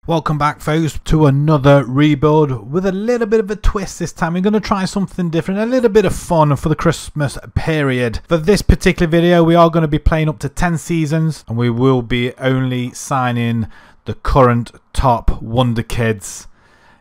Welcome back, folks, to another rebuild with a little bit of a twist this time. We're going to try something different, a little bit of fun for the Christmas period. For this particular video, we are going to be playing up to 10 seasons, and we will be only signing the current top Wonder Kids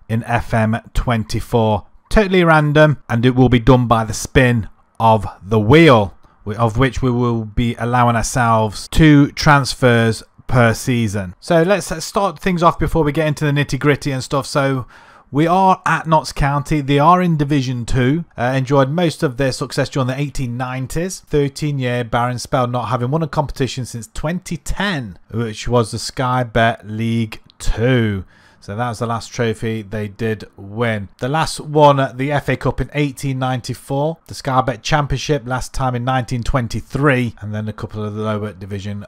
in FM24. Totally random, and it will be done by the spin of the wheel, of which we will be allowing ourselves 2 transfers per season. So let's start things off before we get into the nitty gritty and stuff. So we are at Notts County. They are in Division 2. Enjoyed most of their success during the 1890s. 13-year barren spell, not having won a competition since 2010, which was the Sky Bet League 2. So that was the last trophy they did win. The last won the FA Cup in 1894, the Sky Bet Championship last time in 1923, and then a couple of the lower division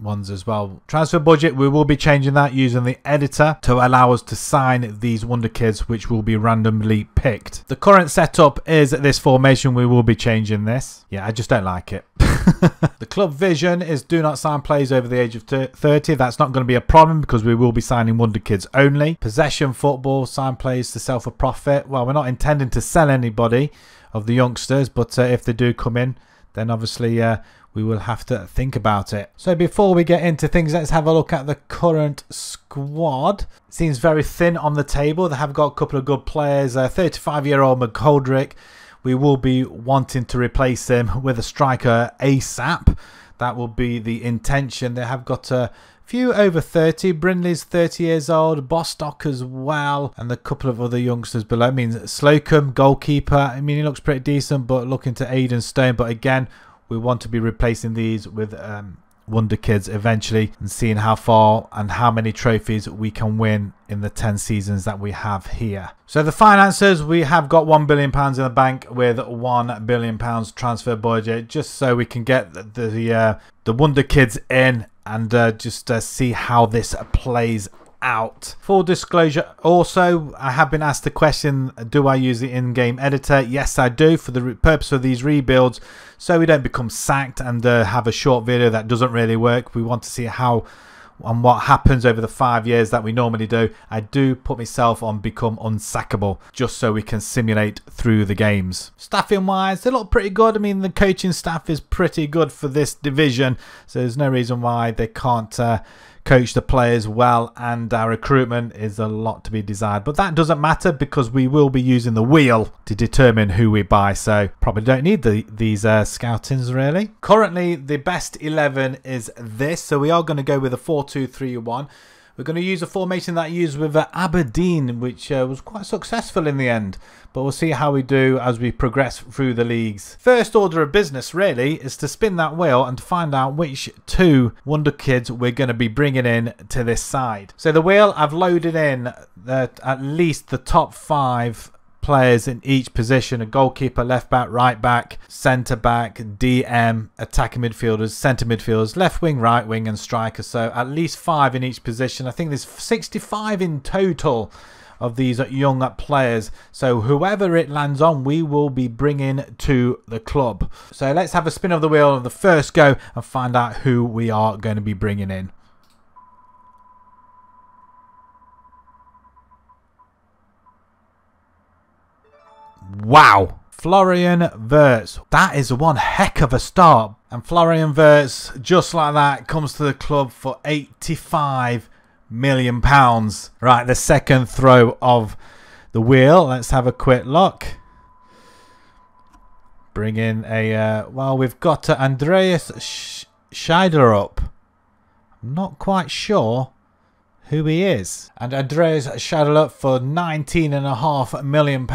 ones as well. Transfer budget, we will be changing that using the editor to allow us to sign these Wonder Kids, which will be randomly picked. The current setup is this formation. We will be changing this. Yeah, I just don't like it. The club vision is do not sign players over the age of 30. That's not going to be a problem because we will be signing Wonder Kids only. Possession football, sign players to sell for profit. Well, we're not intending to sell anybody of the youngsters, but if they do come in, then obviously we will have to think about it. So before we get into things, let's have a look at the current squad. It seems very thin on the table. They have got a couple of good players. 35-year-old McGoldrick. We will be wanting to replace him with a striker ASAP. That will be the intention. They have got a few over 30. Brindley's 30 years old. Bostock as well. And a couple of other youngsters below. I mean, Slocum, goalkeeper. I mean, he looks pretty decent, but looking to Aidan Stone. But again, we want to be replacing these with Wonder Kids eventually and seeing how far and how many trophies we can win in the 10 seasons that we have here. So the finances, we have got £1 billion in the bank with £1 billion transfer budget, just so we can get the Wonder Kids in and just see how this plays out. Full disclosure, also, I have been asked the question, do I use the in-game editor? Yes, I do, for the purpose of these rebuilds, so we don't become sacked and have a short video that doesn't really work. We want to see how and what happens over the 5 years that we normally do. I do put myself on become unsackable just so we can simulate through the games. Staffing wise, they look pretty good. I mean, the coaching staff is pretty good for this division, so there's no reason why they can't coach the players well, and our recruitment is a lot to be desired, but that doesn't matter because we will be using the wheel to determine who we buy, so probably don't need these scoutings really. Currently the best 11 is this, so we are going to go with a 4-2-3-1. We're going to use a formation that I used with Aberdeen, which was quite successful in the end. But we'll see how we do as we progress through the leagues. First order of business, really, is to spin that wheel and to find out which 2 Wonder Kids we're going to be bringing in to this side. So the wheel, I've loaded in at least the top 5 players in each position: a goalkeeper, left back, right back, centre back, DM, attacking midfielders, centre midfielders, left wing, right wing, and striker. So at least 5 in each position. I think there's 65 in total of these young players. So whoever it lands on, we will be bringing to the club. So let's have a spin of the wheel on the first go and find out who we are going to be bringing in. Wow, Florian Wirtz. That is one heck of a start. And Florian Wirtz, just like that, comes to the club for £85 million. Right, the second throw of the wheel. Let's have a quick look. Bring in a, well, we've got Andreas Scheider up. I'm not quite sure who he is. And Andreas Scheider up for £19.5 million.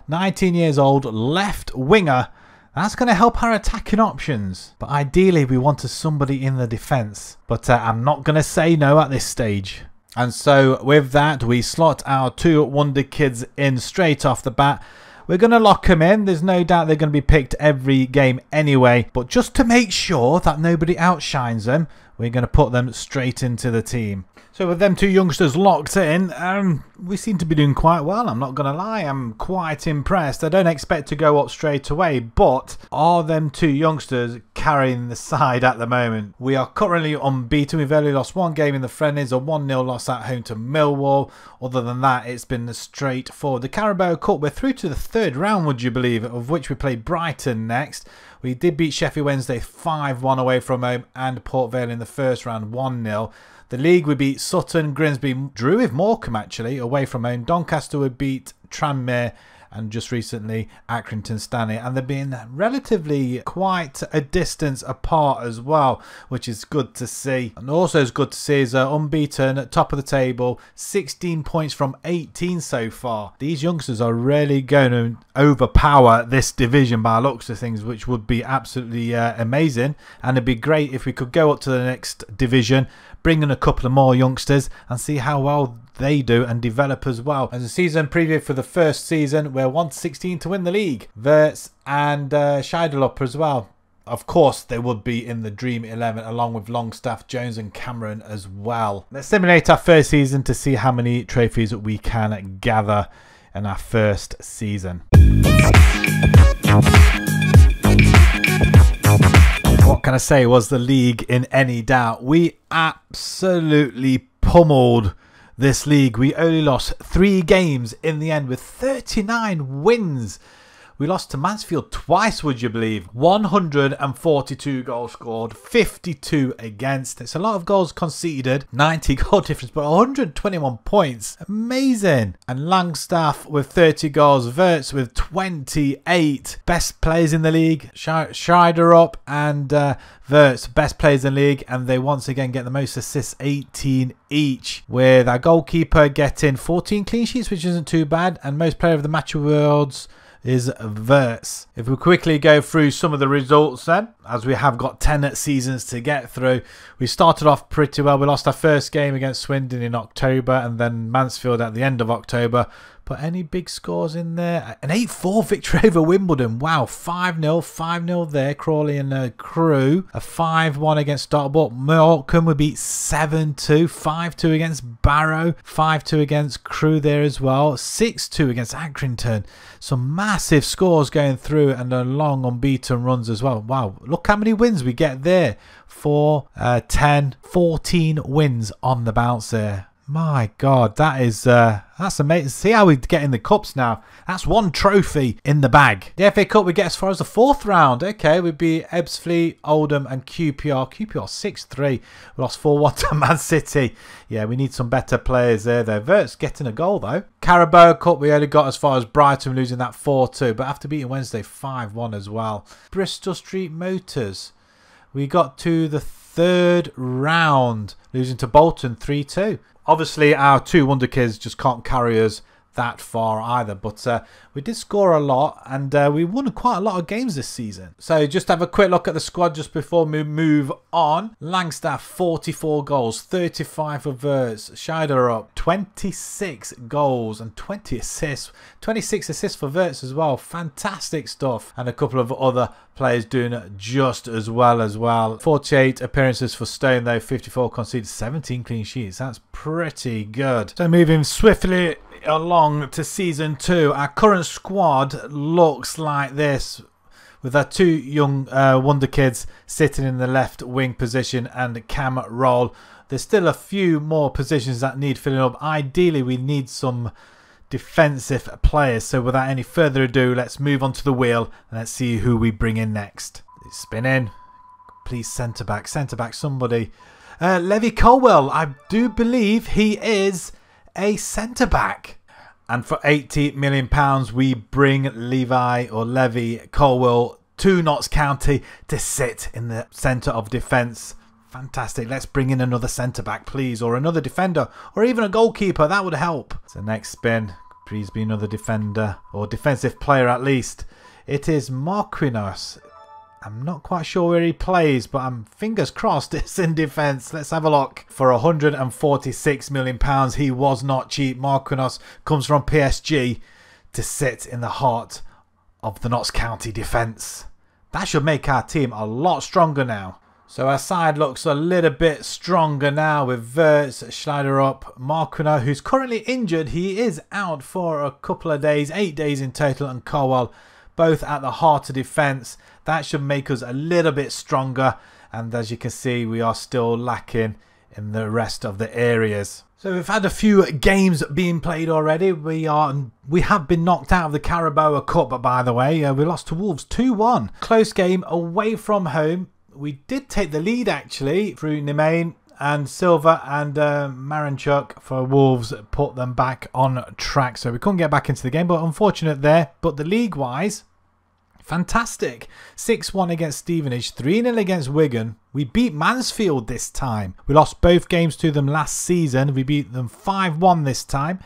19 years old, left winger. That's going to help our attacking options. But ideally, we wanted somebody in the defence. But I'm not going to say no at this stage. And so with that, we slot our 2 Wonder Kids in straight off the bat. We're going to lock them in. There's no doubt they're going to be picked every game anyway. But just to make sure that nobody outshines them, we're going to put them straight into the team. So with them two youngsters locked in, we seem to be doing quite well. I'm not going to lie, I'm quite impressed. I don't expect to go up straight away, but are them two youngsters carrying the side at the moment? We are currently unbeaten. We've only lost one game in the friendlies, a 1-0 loss at home to Millwall. Other than that, it's been straightforward. The Carabao Cup, we're through to the third round, would you believe it, of which we play Brighton next. We did beat Sheffield Wednesday 5-1 away from home and Port Vale in the first round 1-0. The league, we beat Sutton, Grimsby, drew with Morecambe actually, away from home. Doncaster would beat Tranmere and just recently Accrington Stanley. And they've been relatively quite a distance apart as well, which is good to see. And also it's good to see is unbeaten at top of the table, 16 points from 18 so far. These youngsters are really going to overpower this division by looks of things, which would be absolutely amazing. And it'd be great if we could go up to the next division, bring in a couple of more youngsters and see how well they do and develop as well. As a season preview for the first season, we're 1-16 to win the league. Verts and Scheidelup as well. Of course, they would be in the Dream 11 along with Longstaff, Jones and Cameron as well. Let's simulate our first season to see how many trophies we can gather in our first season. What can I say? Was the league in any doubt? We absolutely pummeled this league. We only lost 3 games in the end with 39 wins. We lost to Mansfield twice, would you believe? 142 goals scored, 52 against. It's a lot of goals conceded, 90 goal difference, but 121 points. Amazing. And Longstaff with 30 goals, Verts with 28. Best players in the league, Scheiderup and Verts, best players in the league, and they once again get the most assists, 18 each, with our goalkeeper getting 14 clean sheets, which isn't too bad, and most player of the match awards is Verts. If we quickly go through some of the results then, as we have got 10 seasons to get through. We started off pretty well. We lost our first game against Swindon in October and then Mansfield at the end of October. But any big scores in there? An 8-4 victory over Wimbledon. Wow, 5-0, 5-0 there. Crawley and Crew. A 5-1 against Stockport. Morecambe would beat 7-2. 5-2 against Barrow. 5-2 against Crew there as well. 6-2 against Accrington. Some massive scores going through and a long unbeaten runs as well. Wow, look how many wins we get there. 4, 10, 14 wins on the bounce there. My God, that is that's amazing. See how we get in the cups now. That's 1 trophy in the bag. The FA Cup we get as far as the 4th round. Okay, we beat Ebbsfleet, Oldham and QPR. QPR 6-3. We lost 4-1 to Man City. Yeah, we need some better players there though. Verts getting a goal though. Carabao Cup we only got as far as Brighton, losing that 4-2. But after beating Wednesday 5-1 as well. Bristol Street Motors. We got to the 3rd round, losing to Bolton 3-2. Obviously, our 2 wonder kids just can't carry us that far either, but we did score a lot and we won quite a lot of games this season. So just have a quick look at the squad just before we move on. Langstaff 44 goals, 35 for Verts. Scheiderup 26 goals and 20 assists, 26 assists for Verts as well. Fantastic stuff. And a couple of other players doing just as well. 48 appearances for Stone though, 54 conceded, 17 clean sheets. That's pretty good. So moving swiftly along to season 2, our current squad looks like this, with our 2 young wonder kids sitting in the left wing position and Cam Roll. There's still a few more positions that need filling up. Ideally we need some defensive players, so without any further ado, let's move on to the wheel and let's see who we bring in next. It's spinning. Please, centre back, somebody. Levy Colwell, I do believe he is a centre back. And for £80 million, we bring Levy Colwell to Notts County to sit in the centre of defence. Fantastic. Let's bring in another centre back, please, or another defender, or even a goalkeeper. That would help. So next spin, please be another defender or defensive player at least. It is Marquinhos. I'm not quite sure where he plays, but I'm fingers crossed it's in defence. Let's have a look. For £146 million, he was not cheap. Marquinhos comes from PSG to sit in the heart of the Notts County defence. That should make our team a lot stronger now. So our side looks a little bit stronger now with Wirtz, Schneiderup, Marquina, who's currently injured. He is out for a couple of days, 8 days in total, and Colwell, both at the heart of defence. That should make us a little bit stronger. And as you can see, we are still lacking in the rest of the areas. So we've had a few games being played already. We have been knocked out of the Carabao Cup, by the way. We lost to Wolves 2-1. Close game away from home. We did take the lead actually through Nemain, and Silva and Maranchuk for Wolves put them back on track. So we couldn't get back into the game, but unfortunate there. But the league-wise, fantastic. 6-1 against Stevenage, 3-0 against Wigan. We beat Mansfield this time. We lost both games to them last season. We beat them 5-1 this time.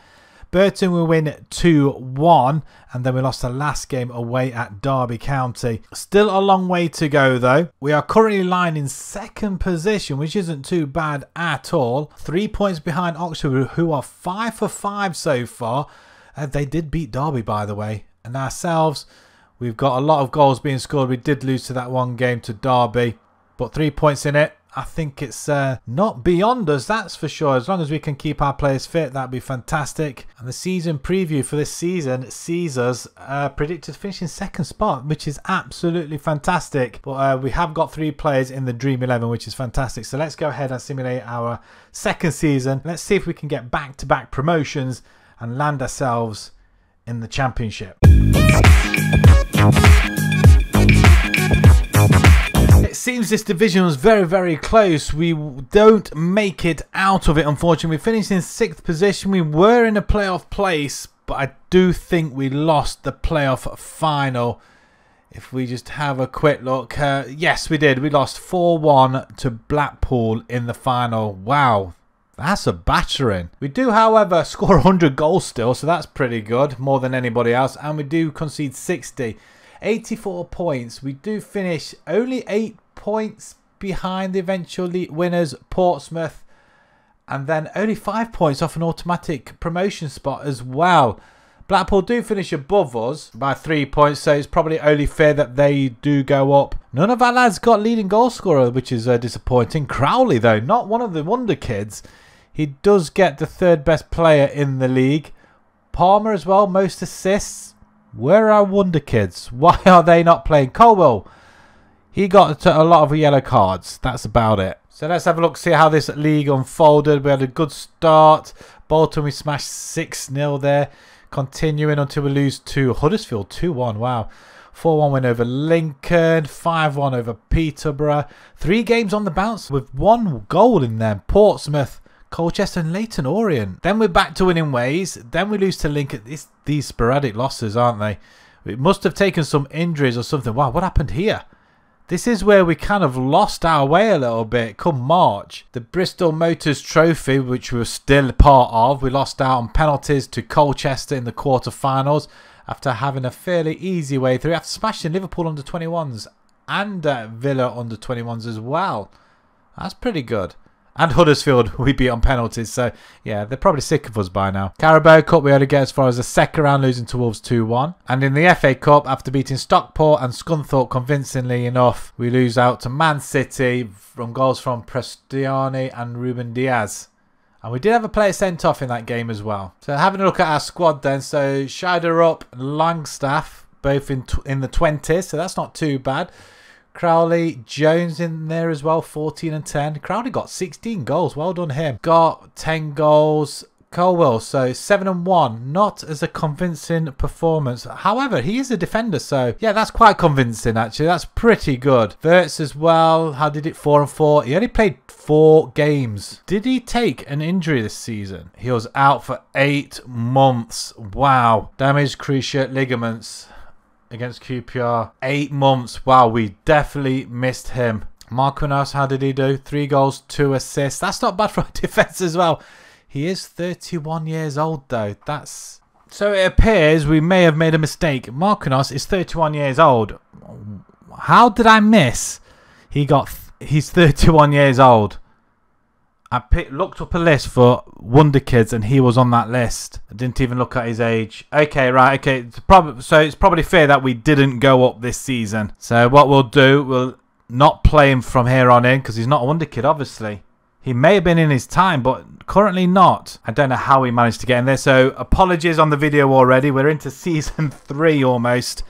Burton we win 2-1, and then we lost the last game away at Derby County. Still a long way to go though. We are currently lying in second position, which isn't too bad at all. 3 points behind Oxford, who are 5 for 5 so far. They did beat Derby, by the way. And ourselves, we've got a lot of goals being scored. We did lose to that one game to Derby, but 3 points in it. I think it's not beyond us, that's for sure. As long as we can keep our players fit, that'd be fantastic. And the season preview for this season sees us predicted to finish in second spot, which is absolutely fantastic. But we have got 3 players in the Dream 11, which is fantastic. So let's go ahead and simulate our second season. Let's see if we can get back-to-back promotions and land ourselves in the Championship. It seems this division was very, very close. We don't make it out of it, unfortunately. We finished in 6th position. We were in a playoff place, but I do think we lost the playoff final. If we just have a quick look. Yes, we did. We lost 4-1 to Blackpool in the final. Wow, that's a battering. We do, however, score 100 goals still, so that's pretty good. More than anybody else. And we do concede 60. 84 points. We do finish only 8 points behind the eventual winners, Portsmouth, and then only 5 points off an automatic promotion spot as well. Blackpool do finish above us by 3 points, so it's probably only fair that they do go up. None of our lads got leading goal scorer, which is disappointing. Crowley, though, not one of the wonder kids. He does get the 3rd best player in the league. Palmer as well, most assists. Where are our wonder kids? Why are they not playing? Colwell, he got a lot of yellow cards. That's about it. So let's have a look, see how this league unfolded. We had a good start. Bolton, we smashed 6-0 there. Continuing until we lose to Huddersfield 2-1. Wow. 4-1 win over Lincoln. 5-1 over Peterborough. 3 games on the bounce with 1 goal in them. Portsmouth, Colchester and Leyton Orient. Then we're back to winning ways. Then we lose to Lincoln. These sporadic losses, aren't they? It must have taken some injuries or something. Wow, what happened here? This is where we kind of lost our way a little bit come March. The Bristol Motors Trophy, which we were still part of, we lost out on penalties to Colchester in the quarterfinals after having a fairly easy way through, after smashing Liverpool under 21s and Villa under 21s as well. That's pretty good. And Huddersfield we beat on penalties, so yeah, they're probably sick of us by now. Carabao Cup, we only get as far as the second round, losing to Wolves 2-1. And in the FA Cup, after beating Stockport and Scunthorpe convincingly enough, we lose out to Man City from goals from Prestiani and Ruben Diaz. And we did have a player sent off in that game as well. So having a look at our squad then, so Schneiderup and Langstaff, both in the 20s, so that's not too bad. Crowley, Jones in there as well, 14 and 10. Crowley got 16 goals. Well done him. Got 10 goals. Colwell, so 7 and 1. Not as a convincing performance. However, he is a defender, so yeah, that's quite convincing actually. That's pretty good. Wirtz as well. How did it? 4 and 4. He only played 4 games. Did he take an injury this season? He was out for 8 months. Wow. Damaged cruciate ligaments against QPR. 8 months. Wow, we definitely missed him. Marquinhos, how did he do? 3 goals, 2 assists. That's not bad for a defence as well. He is 31 years old though. That's... So it appears we may have made a mistake. Marquinhos is 31 years old. How did I miss? He's 31 years old. I looked up a list for Wonder Kids and he was on that list. I didn't even look at his age. Okay, right, okay. So it's probably fair that we didn't go up this season. So what we'll do, we'll not playing from here on in because he's not a wonder kid, obviously. He may have been in his time, but currently not. I don't know how he managed to get in there. So apologies on the video already. We're into season 3 almost.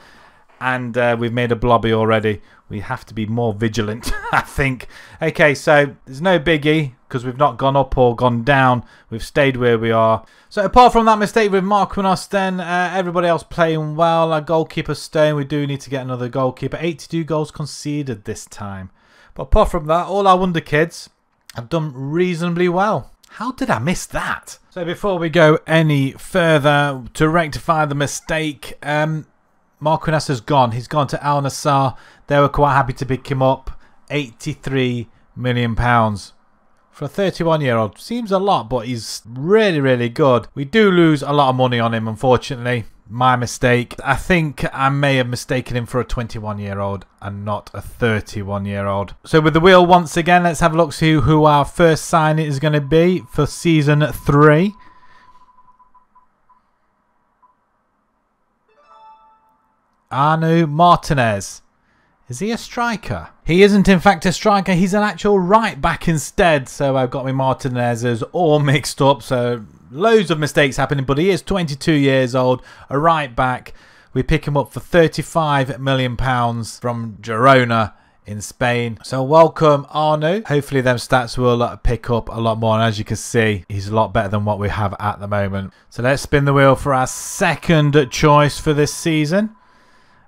And we've made a blobby already. We have to be more vigilant, I think. Okay, so there's no biggie because we've not gone up or gone down. We've stayed where we are. So apart from that mistake with Marquinhos, then everybody else playing well. Our goalkeeper staying. We do need to get another goalkeeper. 82 goals conceded this time. But apart from that, all our wonder kids have done reasonably well. How did I miss that? So before we go any further, to rectify the mistake, Marquinhos has gone. He's gone to Al Nassr. They were quite happy to pick him up. £83 million. For a 31-year-old. Seems a lot, but he's really, really good. We do lose a lot of money on him, unfortunately. My mistake. I think I may have mistaken him for a 21-year-old and not a 31-year-old. So with the wheel once again, let's have a look, see who our first signing is going to be for season 3. Arnu Martinez. Is he a striker? He isn't in fact a striker. He's an actual right back instead. So I've got my Martinez's all mixed up. So loads of mistakes happening. But he is 22 years old. A right back. We pick him up for £35 million from Girona in Spain. So welcome Arnu. Hopefully them stats will pick up a lot more. And as you can see, he's a lot better than what we have at the moment. So let's spin the wheel for our second choice for this season.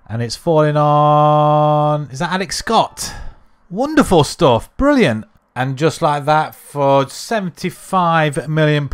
And it's falling on... Is that Alex Scott? Wonderful stuff. Brilliant. And just like that, for £75 million,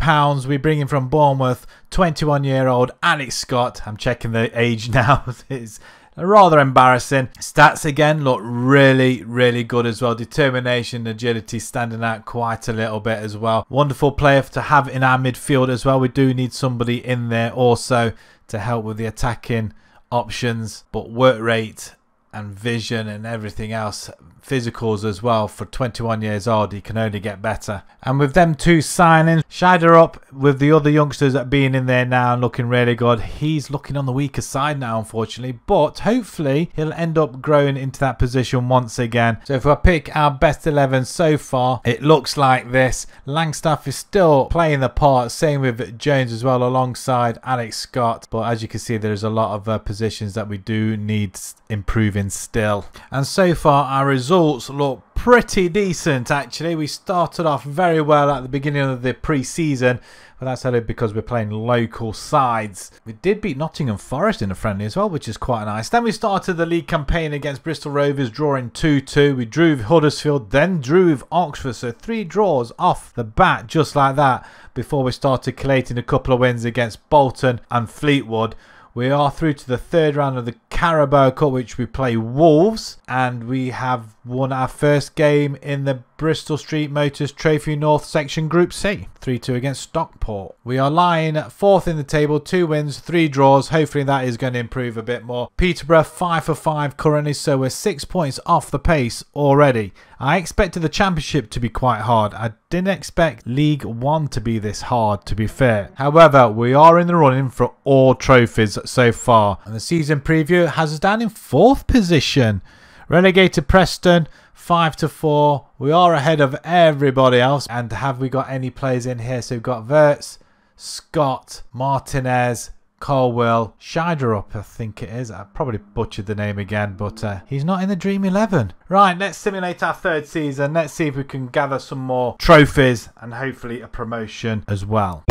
we bring in from Bournemouth, 21-year-old Alex Scott. I'm checking the age now. It's rather embarrassing. Stats again look really, really good as well. Determination, agility standing out quite a little bit as well. Wonderful player to have in our midfield as well. We do need somebody in there also to help with the attacking options, but work rate and vision and everything else, physicals as well, for 21 years old, he can only get better. And with them two signings, Scheider up with the other youngsters being in there now and looking really good. He's looking on the weaker side now, unfortunately, but hopefully he'll end up growing into that position once again. So if I pick our best 11 so far, it looks like this. Langstaff is still playing the part, same with Jones as well, alongside Alex Scott, but as you can see, there's a lot of positions that we do need improving still. And so far our results look pretty decent actually. We started off very well at the beginning of the pre-season, but that's only because we're playing local sides. We did beat Nottingham Forest in a friendly as well, which is quite nice. Then we started the league campaign against Bristol Rovers, drawing 2-2. We drew with Huddersfield, then drew with Oxford, so 3 draws off the bat just like that before we started collating a couple of wins against Bolton and Fleetwood. We are through to the 3rd round of the Carabao Cup, which we play Wolves, and we have won our first game in the Bristol Street Motors Trophy North Section Group C, 3-2 against Stockport. We are lying 4th in the table, 2 wins, 3 draws. Hopefully that is going to improve a bit more. Peterborough 5 for 5 currently, so we're 6 points off the pace already. I expected the Championship to be quite hard. I didn't expect League One to be this hard, to be fair. However, we are in the running for all trophies so far, and the season preview has us down in 4th position. Relegated Preston 5-4. We are ahead of everybody else. And have we got any players in here? So we've got Wirtz, Scott, Martinez, Colwell, Scheider up, I think it is. I probably butchered the name again, but he's not in the Dream 11. Right, let's simulate our 3rd season. Let's see if we can gather some more trophies and hopefully a promotion as well.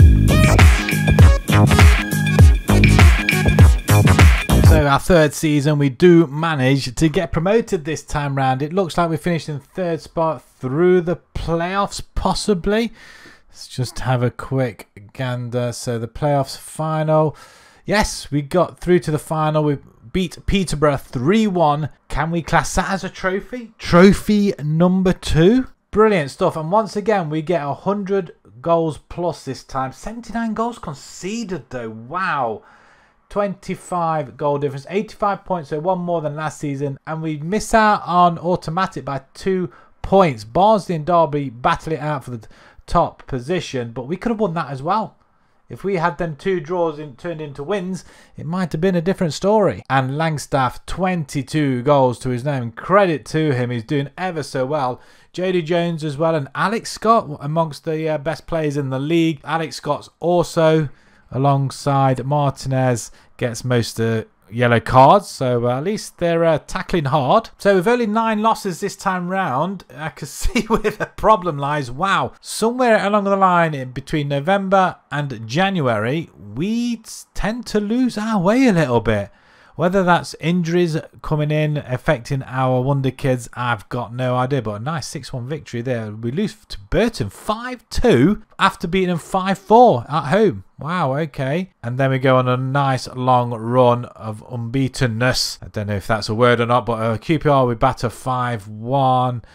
So our 3rd season, we do manage to get promoted this time round. It looks like we finished in 3rd spot through the playoffs, possibly. Let's just have a quick gander. So the playoffs final. Yes, we got through to the final. We beat Peterborough 3-1. Can we class that as a trophy? Trophy number 2. Brilliant stuff. And once again, we get 100 goals plus this time. 79 goals conceded though. Wow. 25 goal difference, 85 points, so 1 more than last season, and we miss out on automatic by 2 points. Barnsley and Derby battle it out for the top position, but we could have won that as well If we had them 2 draws turned into wins, it might have been a different story. And Langstaff, 22 goals to his name. Credit to him. He's doing ever so well. Jody Jones as well, and Alex Scott amongst the best players in the league. Alex Scott's also, alongside Martinez, gets most yellow cards, so at least they're tackling hard. So with only 9 losses this time round, I can see where the problem lies. Wow, somewhere along the line in between November and January, we tend to lose our way a little bit. Whether that's injuries coming in affecting our Wonder Kids, I've got no idea. But a nice 6-1 victory there. We lose to Burton 5-2 after beating them 5-4 at home. Wow, okay. And then we go on a nice long run of unbeatenness. I don't know if that's a word or not, but QPR we batter 5-1.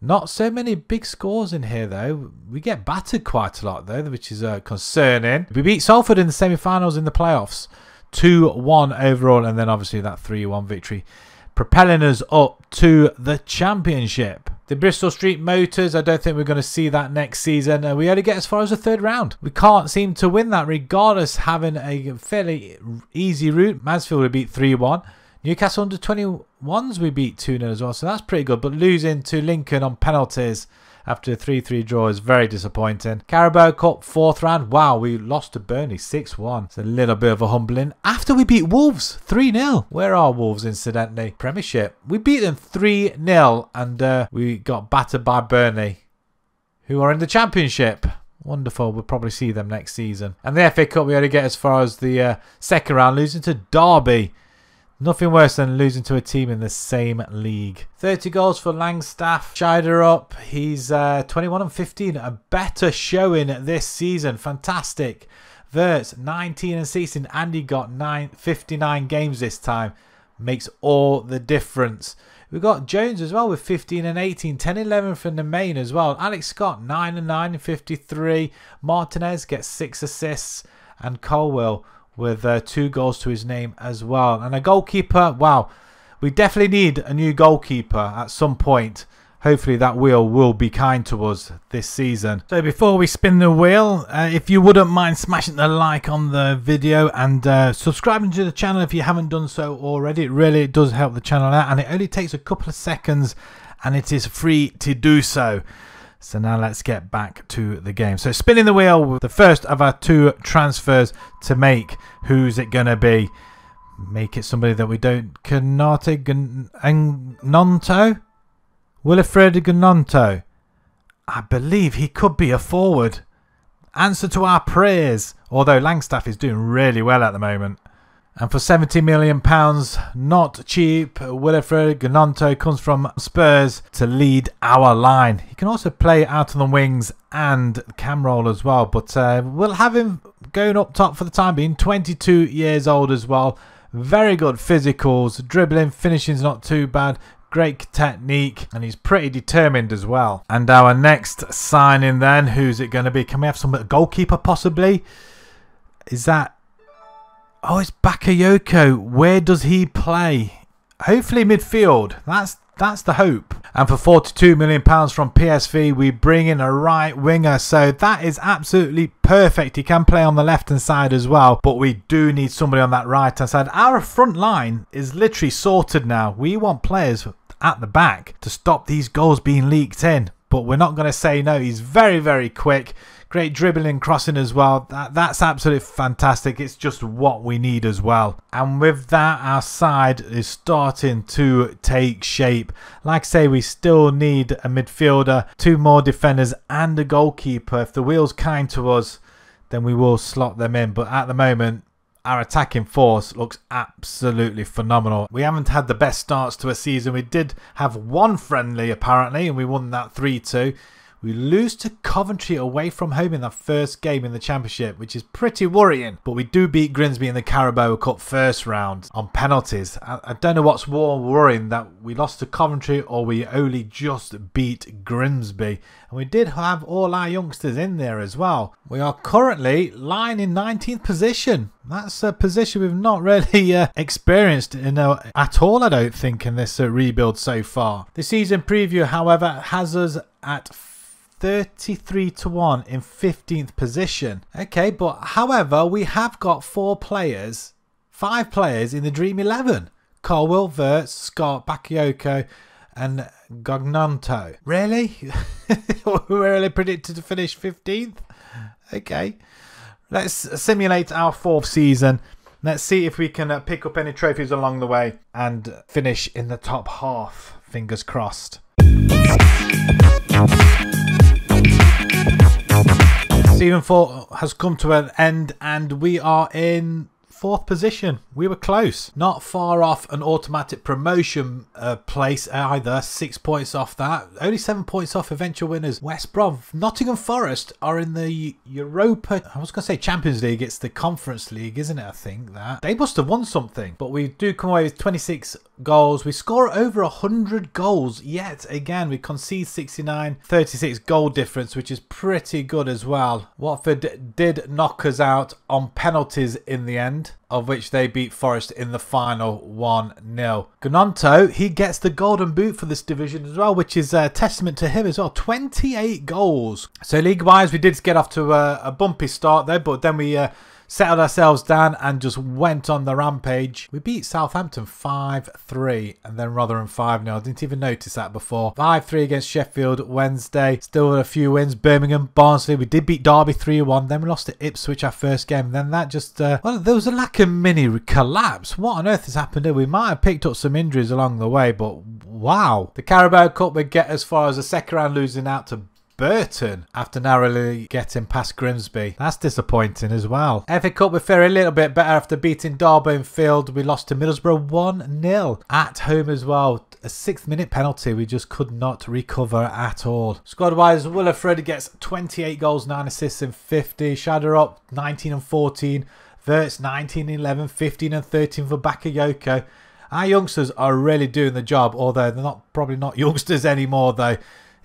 Not so many big scores in here though. We get battered quite a lot though, which is concerning. We beat Salford in the semi-finals in the playoffs. 2-1 overall, and then obviously that 3-1 victory, propelling us up to the championship. The Bristol Street Motors, I don't think we're going to see that next season. We only get as far as the 3rd round. We can't seem to win that, regardless having a fairly easy route. Mansfield we beat 3-1. Newcastle under 21s we beat 2-0 as well, so that's pretty good. But losing to Lincoln on penalties after a 3-3 draw is very disappointing. Carabao Cup 4th round. Wow, we lost to Burnley 6-1. It's a little bit of a humbling. After we beat Wolves 3-0. Where are Wolves, incidentally? Premiership. We beat them 3-0 and we got battered by Burnley, who are in the Championship. Wonderful. We'll probably see them next season. And the FA Cup, we only get as far as the 2nd round, losing to Derby. Nothing worse than losing to a team in the same league. 30 goals for Langstaff. Scheider up. He's 21 and 15. A better showing this season. Fantastic. Verts 19 and 16. Andy got 59 games this time. Makes all the difference. We've got Jones as well with 15 and 18. 10 and 11 from the main as well. Alex Scott 9 and 9 and 53. Martinez gets 6 assists. And Colwell with 2 goals to his name as well. And a goalkeeper, wow, we definitely need a new goalkeeper at some point. Hopefully that wheel will be kind to us this season. So before we spin the wheel, if you wouldn't mind smashing the like on the video and subscribing to the channel if you haven't done so already. It really does help the channel out, and it only takes a couple of seconds and it is free to do so. So now let's get back to the game. So spinning the wheel with the first of our 2 transfers to make. Who's it going to be? Make it somebody that we don't... Canate Gnonto? Wilfred Gnonto. I believe he could be a forward. Answer to our prayers. Although Langstaff is doing really well at the moment. And for £70 million, not cheap, Wilfred Gnonto comes from Spurs to lead our line. He can also play out on the wings and cam roll as well. But we'll have him going up top for the time being. 22 years old as well. Very good physicals. Dribbling, finishing's not too bad. Great technique. And he's pretty determined as well. And our next signing then, who's it going to be? Can we have some goalkeeper possibly? Is that... Oh, it's Bakayoko. Where does he play? Hopefully midfield. That's the hope. And for £42 million from PSV, we bring in a right winger. So that is absolutely perfect. He can play on the left-hand side as well. But we do need somebody on that right-hand side. Our front line is literally sorted now. We want players at the back to stop these goals being leaked in. But we're not going to say no. He's very, very quick. Great dribbling and crossing as well. That's absolutely fantastic. It's just what we need as well. And with that, our side is starting to take shape. Like I say, we still need a midfielder, 2 more defenders and a goalkeeper. If the wheel's kind to us, then we will slot them in. But at the moment, our attacking force looks absolutely phenomenal. We haven't had the best starts to a season. We did have 1 friendly apparently, and we won that 3-2. We lose to Coventry away from home in that first game in the Championship, which is pretty worrying. But we do beat Grimsby in the Carabao Cup 1st round on penalties. I don't know what's more worrying, that we lost to Coventry or we only just beat Grimsby. And we did have all our youngsters in there as well. We are currently lying in 19th position. That's a position we've not really experienced at all, I don't think, in this rebuild so far. The season preview, however, has us at 33 to 1 in 15th position. Okay, but however, we have got 5 players in the Dream 11. Colwell, Wirtz, Scott, Bakayoko and Gognonto. Really? We're really predicted to finish 15th? Okay. Let's simulate our 4th season. Let's see if we can pick up any trophies along the way and finish in the top half. Fingers crossed. Season 4 has come to an end and we are in 4th position. We were close. Not far off an automatic promotion place either. 6 points off that. Only 7 points off eventual winners. West Brom. Nottingham Forest are in the Europa... I was going to say Champions League. It's the Conference League, isn't it? I think that. They must have won something. But we do come away with 26 goals. We score over 100 goals. Yet again, we concede 69. 36 goal difference, which is pretty good as well. Watford did knock us out on penalties in the end, of which they beat Forest in the final 1-0. Gnonto, he gets the golden boot for this division as well, which is a testament to him as well. 28 goals. So league-wise, we did get off to a bumpy start there, but then we settled ourselves down and just went on the rampage. We beat Southampton 5-3 and then Rotherham 5-0. I didn't even notice that before. 5-3 against Sheffield Wednesday. Still a few wins. Birmingham, Barnsley. We did beat Derby 3-1. Then we lost to Ipswich our first game. Then that just... well, there was a lack of mini collapse. What on earth has happened here? We might have picked up some injuries along the way, but wow. The Carabao Cup would get as far as the second round, losing out to Burton after narrowly getting past Grimsby. That's disappointing as well. FA Cup, we fare a little bit better after beating Derby in field. We lost to Middlesbrough 1-0 at home as well. A 6th minute penalty we just could not recover at all. Squad wise, Willifred gets 28 goals, 9 assists and 50. Shaderup 19 and 14. Wirtz 19, 11, 15 and 13 for Bakayoko. Our youngsters are really doing the job, although they're probably not youngsters anymore though.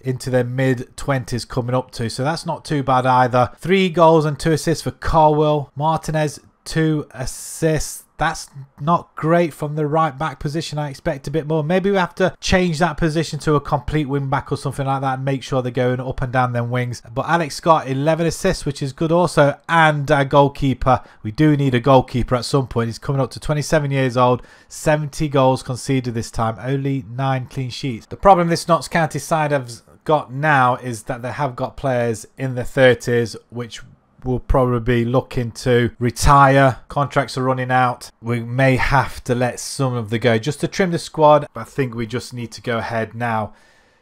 Into their mid-20s coming up to. So that's not too bad either. 3 goals and 2 assists for Colwell. Martinez, 2 assists. That's not great from the right back position. I expect a bit more. Maybe we have to change that position to a complete wing back or something like that and make sure they're going up and down them wings. But Alex Scott, 11 assists, which is good also. And our goalkeeper. We do need a goalkeeper at some point. He's coming up to 27 years old. 70 goals conceded this time. Only 9 clean sheets. The problem this Notts County side has got now is that they have got players in their 30s which will probably be looking to retire. Contracts are running out. We may have to let some of them go just to trim the squad. I think we just need to go ahead now,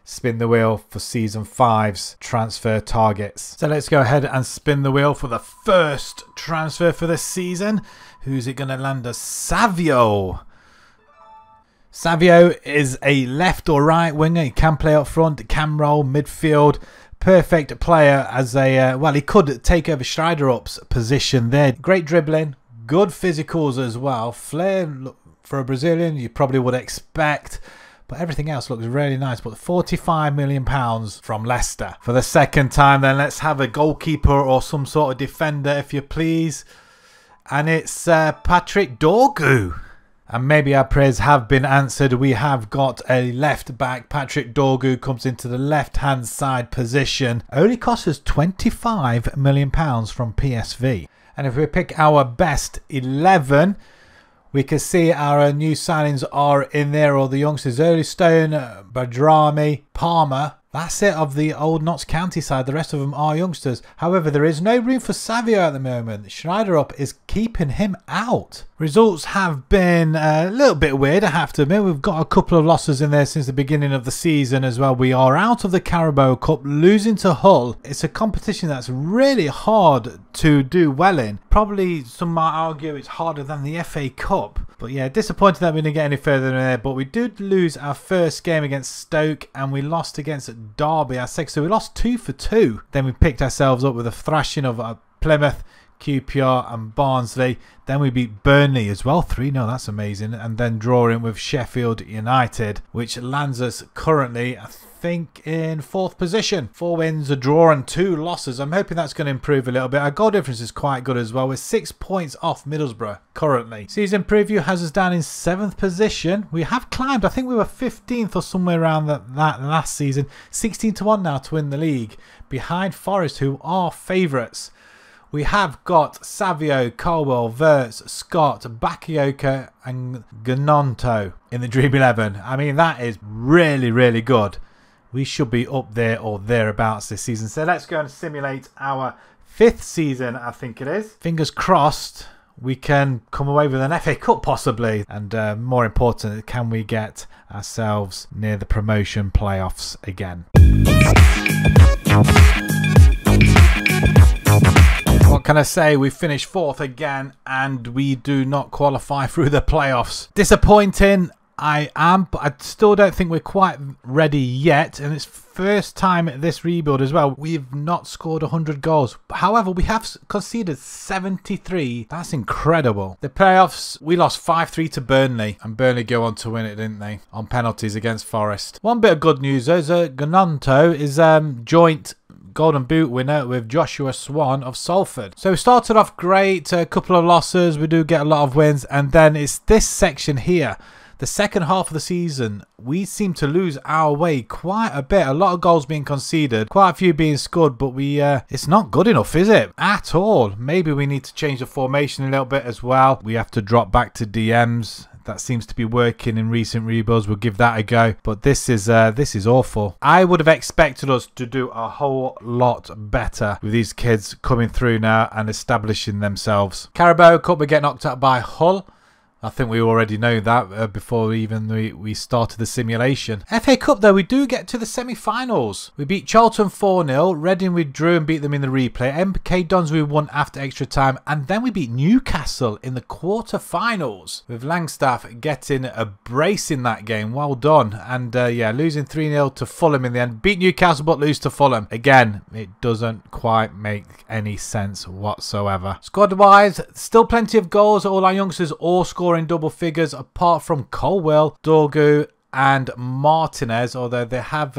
spin the wheel for season 5's transfer targets. So let's go ahead and spin the wheel for the first transfer for this season. Who's it going to land us? Savio. Savio is a left or right winger. He can play up front, can roll midfield. Perfect player as a, well, he could take over Schreiderup's position there. Great dribbling, good physicals as well. Flair for a Brazilian, you probably would expect. But everything else looks really nice. But £45 million from Leicester. For the second time then, let's have a goalkeeper or some sort of defender if you please. And it's Patrick Dorgu. And maybe our prayers have been answered. We have got a left back. Patrick Dorgu comes into the left hand side position. Only costs us £25 million from PSV. And if we pick our best 11, we can see our new signings are in there. All the youngsters. Earlystone, Badrami, Palmer. That's it of the old Notts County side. The rest of them are youngsters. However, there is no room for Savio at the moment. Schreiderup is keeping him out. Results have been a little bit weird, I have to admit. We've got a couple of losses in there since the beginning of the season as well. We are out of the Carabao Cup, losing to Hull. It's a competition that's really hard to do well in. Probably some might argue it's harder than the FA Cup. But yeah, disappointed that we didn't get any further in there. But we did lose our first game against Stoke and we lost against Derby, our second. So we lost 2 for 2. Then we picked ourselves up with a thrashing of Plymouth, QPR and Barnsley. Then we beat Burnley as well, 3-0, that's amazing. And then drawing with Sheffield United, which lands us currently, I think, in 4th position. 4 wins, a draw and 2 losses. I'm hoping that's going to improve a little bit. Our goal difference is quite good as well. We're 6 points off Middlesbrough currently. Season preview has us down in 7th position. We have climbed. I think we were 15th or somewhere around that last season. 16-1 now to win the league, behind Forest, who are favourites. We have got Savio, Colwell, Wirtz, Scott, Bakayoko and Gnonto in the Dream 11. I mean, that is really, really good. We should be up there or thereabouts this season. So let's go and simulate our 5th season, I think it is. Fingers crossed we can come away with an FA Cup possibly. And more important, can we get ourselves near the promotion playoffs again? What can I say? We finished 4th again and we do not qualify through the playoffs. Disappointing, but I still don't think we're quite ready yet. And it's first time at this rebuild as well. We've not scored 100 goals. However, we have conceded 73. That's incredible. The playoffs, we lost 5-3 to Burnley. And Burnley go on to win it, didn't they? On penalties against Forest. One bit of good news though is Gnonto is joint Golden Boot winner with Joshua Swan of Salford. So we started off great, a couple of losses, we do get a lot of wins, and then it's this section here. The second half of the season, we seem to lose our way quite a bit. A lot of goals being conceded, quite a few being scored, but it's not good enough, is it? At all. Maybe we need to change the formation a little bit as well. We have to drop back to DMs. That seems to be working in recent rebuilds. We'll give that a go. But this is awful. I would have expected us to do a whole lot better with these kids coming through now and establishing themselves. Carabao Cup, we get knocked out by Hull. I think we already know that before even we started the simulation. FA Cup though, we do get to the semi-finals. We beat Charlton 4-0, Reading we drew and beat them in the replay, MK Dons we won after extra time, and then we beat Newcastle in the quarter-finals, with Langstaff getting a brace in that game. Well done. And yeah, losing 3-0 to Fulham in the end. Beat Newcastle but lose to Fulham. Again, it doesn't quite make any sense whatsoever. Squad-wise, still plenty of goals. All our youngsters all score in double figures apart from Colwell, Dorgu and Martinez, although they have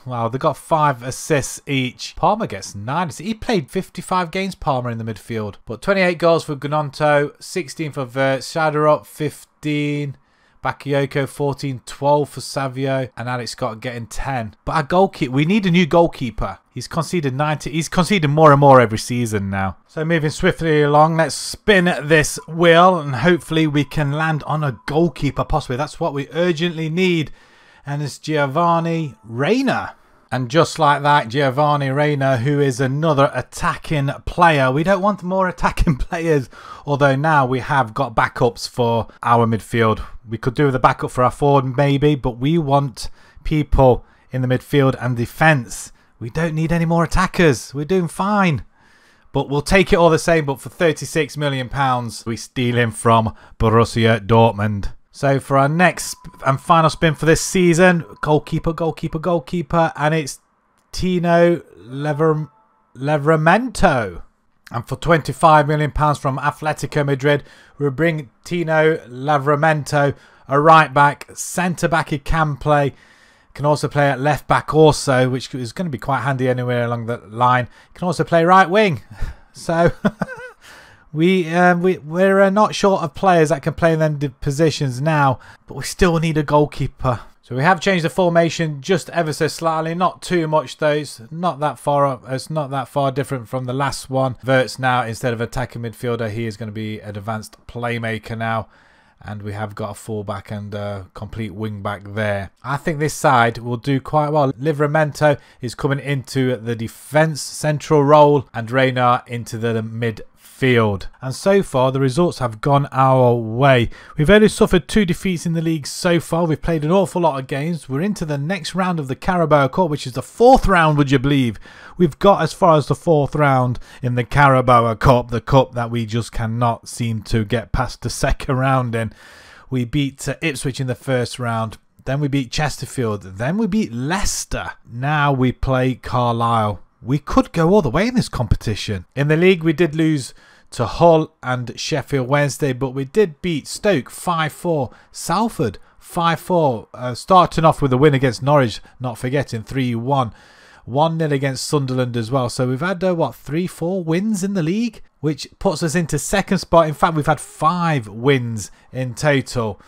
well, they got 5 assists each. Palmer gets 9. He played 55 games, Palmer, in the midfield. But 28 goals for Gnonto, 16 for Wirtz, Shaderup 15, Bakayoko 14, 12 for Savio, and Alex Scott getting 10. But our goalkeeper, we need a new goalkeeper. He's conceded 90. He's conceded more and more every season now. So moving swiftly along, let's spin this wheel and hopefully we can land on a goalkeeper possibly. That's what we urgently need. And it's Giovanni Reina. And just like that, Giovanni Reina, who is another attacking player. We don't want more attacking players, although now we have got backups for our midfield. We could do with a backup for our forward maybe, but we want people in the midfield and defence. We don't need any more attackers. We're doing fine. But we'll take it all the same. But for £36 million, we steal him from Borussia Dortmund. So for our next and final spin for this season, goalkeeper, goalkeeper, goalkeeper. And it's Tino Livramento. And for £25 million from Atletico Madrid, we'll bring Tino Livramento, a right back, centre back he can play. Can also play at left back also, which is going to be quite handy anywhere along the line. Can also play right wing. So we're not short of players that can play in them positions now, but we still need a goalkeeper. So we have changed the formation just ever so slightly, not too much though. It's not that far up. It's not that far different from the last one. Wirtz now, instead of attacking midfielder, he is going to be an advanced playmaker now. And we have got a fullback and a complete wing back there. I think this side will do quite well. Livramento is coming into the defence central role and Reina into the midfield. And so far the results have gone our way. We've only suffered 2 defeats in the league so far. We've played an awful lot of games. We're into the next round of the Carabao Cup, which is the 4th round, would you believe? We've got as far as the 4th round in the Carabao Cup, the cup that we just cannot seem to get past the 2nd round in. We beat Ipswich in the 1st round. Then we beat Chesterfield. Then we beat Leicester. Now we play Carlisle. We could go all the way in this competition. In the league, we did lose to Hull and Sheffield Wednesday, but we did beat Stoke 5-4, Salford 5-4. Starting off with a win against Norwich, not forgetting 3-1. 1-0 against Sunderland as well. So we've had, what, 3-4 wins in the league, which puts us into second spot. In fact, we've had 5 wins in total.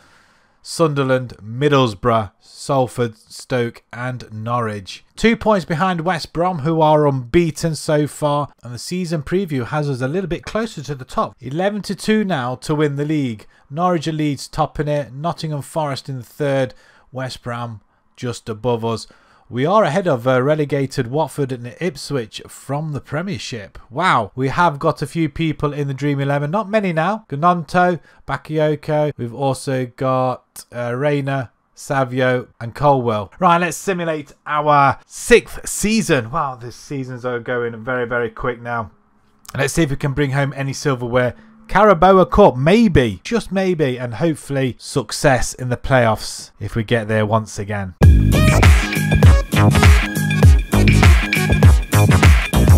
Sunderland, Middlesbrough, Salford, Stoke and Norwich. 2 points behind West Brom, who are unbeaten so far. And the season preview has us a little bit closer to the top. 11-2 now to win the league. Norwich and Leeds topping it. Nottingham Forest in the third. West Brom just above us. We are ahead of relegated Watford and Ipswich from the Premiership. Wow, we have got a few people in the Dream 11. Not many now. Gnonto, Bakayoko. We've also got Reina, Savio and Colwell. Right, let's simulate our 6th season. Wow, this seasons are going very, very quick now. Let's see if we can bring home any silverware. Carabao Cup, maybe, just maybe, and hopefully success in the playoffs if we get there once again.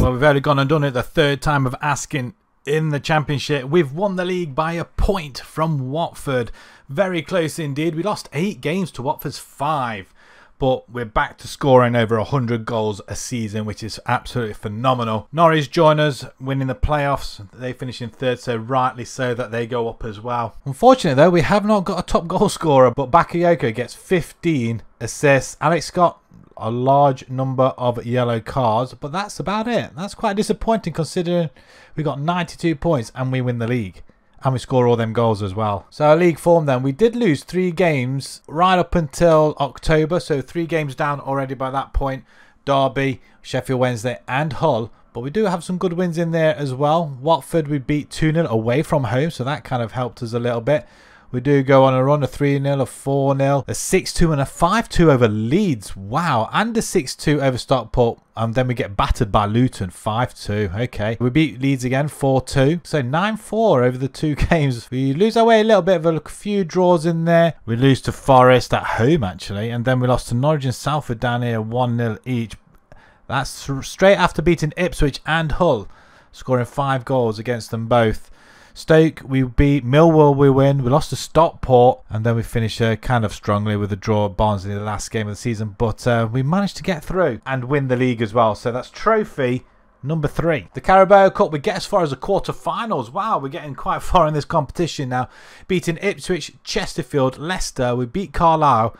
Well, we've already gone and done it the 3rd time of asking in the Championship. We've won the league by a point from Watford. Very close indeed. We lost 8 games to Watford's 5. But we're back to scoring over 100 goals a season, which is absolutely phenomenal. Norwich join us, winning the playoffs. They finish in 3rd, so rightly so that they go up as well. Unfortunately, though, we have not got a top goal scorer, but Bakayoko gets 15 assists. Alex got a large number of yellow cards, but that's about it. That's quite disappointing considering we got 92 points and we win the league. And we score all them goals as well. So our league form then, we did lose 3 games right up until October. So 3 games down already by that point. Derby, Sheffield Wednesday and Hull. But we do have some good wins in there as well. Watford we beat 2-0 away from home. So that kind of helped us a little bit. We do go on a run, a 3-0, a 4-0, a 6-2 and a 5-2 over Leeds. Wow. And a 6-2 over Stockport. And then we get battered by Luton, 5-2. Okay. We beat Leeds again, 4-2. So 9-4 over the 2 games. We lose our way a little bit of a few draws in there. We lose to Forest at home, actually. And then we lost to Norwich and Salford down here, 1-0 each. That's straight after beating Ipswich and Hull, scoring 5 goals against them both. Stoke, we beat Millwall, we win. We lost to Stockport, and then we finish kind of strongly with a draw at Barnsley in the last game of the season. But we managed to get through and win the league as well. So that's trophy number 3. The Carabao Cup, we get as far as the quarter-finals. Wow, we're getting quite far in this competition now. Beating Ipswich, Chesterfield, Leicester. We beat Carlisle.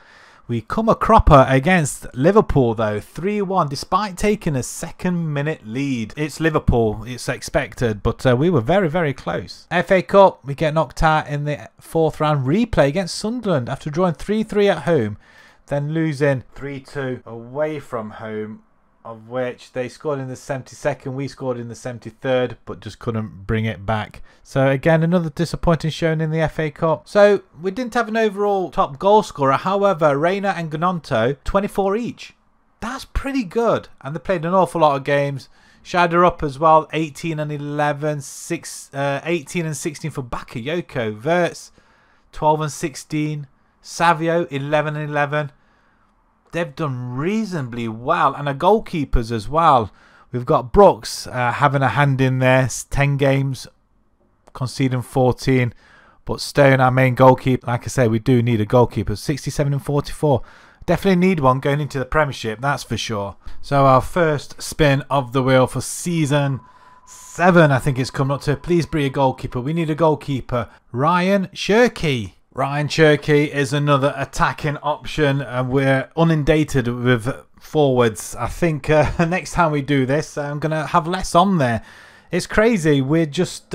We come a cropper against Liverpool though, 3-1, despite taking a 2nd-minute lead. It's Liverpool, it's expected, but we were very, very close. FA Cup, we get knocked out in the 4th round replay against Sunderland after drawing 3-3 at home, then losing 3-2 away from home, of which they scored in the 72nd, we scored in the 73rd, but just couldn't bring it back. So again, another disappointing showing in the FA Cup. So we didn't have an overall top goal scorer. However, Reina and Gnonto, 24 each. That's pretty good. And they played an awful lot of games. Shader up as well, 18 and 11, 18 and 16 for Bakayoko. Verts, 12 and 16. Savio, 11 and 11. They've done reasonably well, and our goalkeepers as well. We've got Brooks having a hand in there, 10 games, conceding 14. But Stone, our main goalkeeper, like I say, we do need a goalkeeper, 67 and 44. Definitely need one going into the Premiership, that's for sure. So our first spin of the wheel for season 7, I think it's coming up to. Please be a goalkeeper. We need a goalkeeper. Ryan Cherky. Ryan Cherky is another attacking option, and we're inundated with forwards. I think next time we do this, I'm going to have less on there. It's crazy. We're just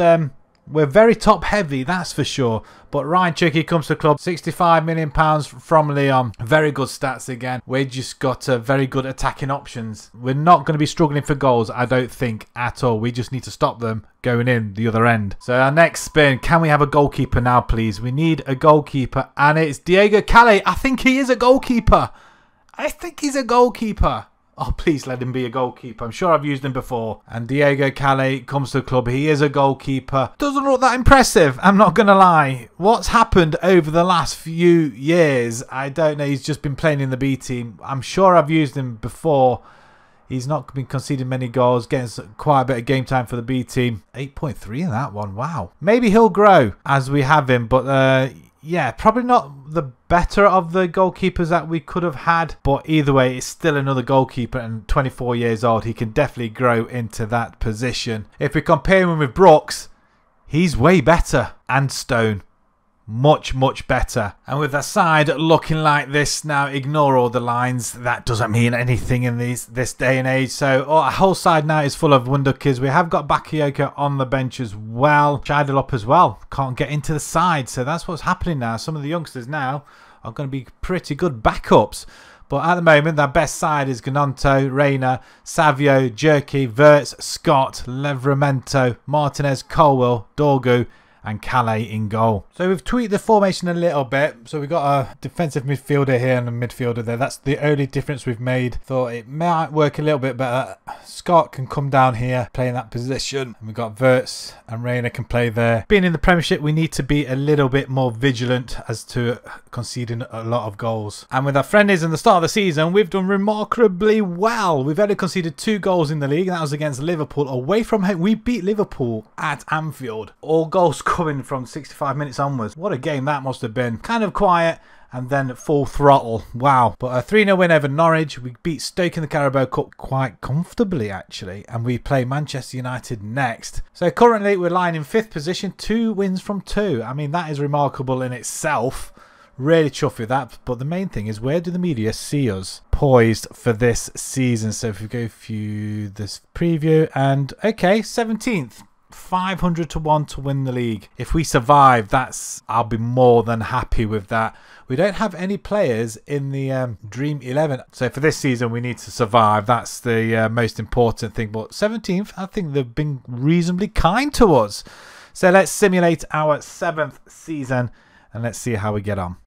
we're very top heavy, that's for sure. But Ryan Cherky comes to the club, £65 million from Lyon. Very good stats again. We just got very good attacking options. We're not going to be struggling for goals, I don't think, at all. We just need to stop them going in the other end. So our next spin, can we have a goalkeeper now, please? We need a goalkeeper, and it's Diego Calais. I think he is a goalkeeper. I think he's a goalkeeper. Oh, please let him be a goalkeeper. I'm sure I've used him before. And Diego Calais comes to the club. He is a goalkeeper. Doesn't look that impressive, I'm not going to lie. What's happened over the last few years, I don't know. He's just been playing in the B team. I'm sure I've used him before. He's not been conceding many goals, getting quite a bit of game time for the B team. 8.3 in that one, wow. Maybe he'll grow as we have him, but yeah, probably not the better of the goalkeepers that we could have had, but either way, it's still another goalkeeper, and 24 years old, he can definitely grow into that position. If we compare him with Brooks, he's way better, and Stone. Much better. And with the side looking like this now, ignore all the lines, that doesn't mean anything in this day and age. So our whole side now is full of wonder kids. We have got Bakayoko on the bench as well, Shidle up as well, can't get into the side, so that's what's happening now. Some of the youngsters now are going to be pretty good backups, but at the moment their best side is Gnonto, Reina, Savio, Jerky, Wirtz, Scott, Livramento, Martinez, Colwell, Dorgu and Calais in goal. So we've tweaked the formation a little bit. So we've got a defensive midfielder here and a midfielder there. That's the only difference we've made. Thought it might work a little bit better. Scott can come down here, play in that position. And we've got Wirtz and Reina can play there. Being in the Premiership, we need to be a little bit more vigilant as to conceding a lot of goals. And with our friendlies in the start of the season, we've done remarkably well. We've only conceded 2 goals in the league. That was against Liverpool away from home. We beat Liverpool at Anfield. All goals coming from 65 minutes onwards. What a game that must have been. Kind of quiet and then full throttle. Wow. But a 3-0 win over Norwich. We beat Stoke in the Carabao Cup quite comfortably actually, and we play Manchester United next. So currently we're lying in 5th position, 2 wins from 2. I mean, that is remarkable in itself. Really chuffed with that. But the main thing is, where do the media see us poised for this season? So if we go through this preview, and okay, 17th. 500 to 1 to win the league. If we survive, I'll be more than happy with that. We don't have any players in the Dream 11. So for this season, we need to survive. That's the most important thing. But 17th, I think they've been reasonably kind to us. So let's simulate our 7th season and let's see how we get on.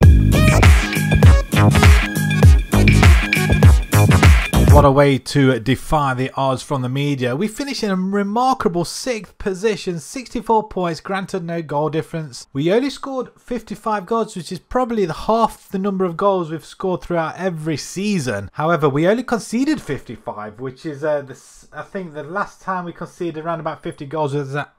What a way to defy the odds from the media. We finished in a remarkable 6th position, 64 points, granted no goal difference. We only scored 55 goals, which is probably half the number of goals we've scored throughout every season. However, we only conceded 55, which is I think the last time we conceded around about 50 goals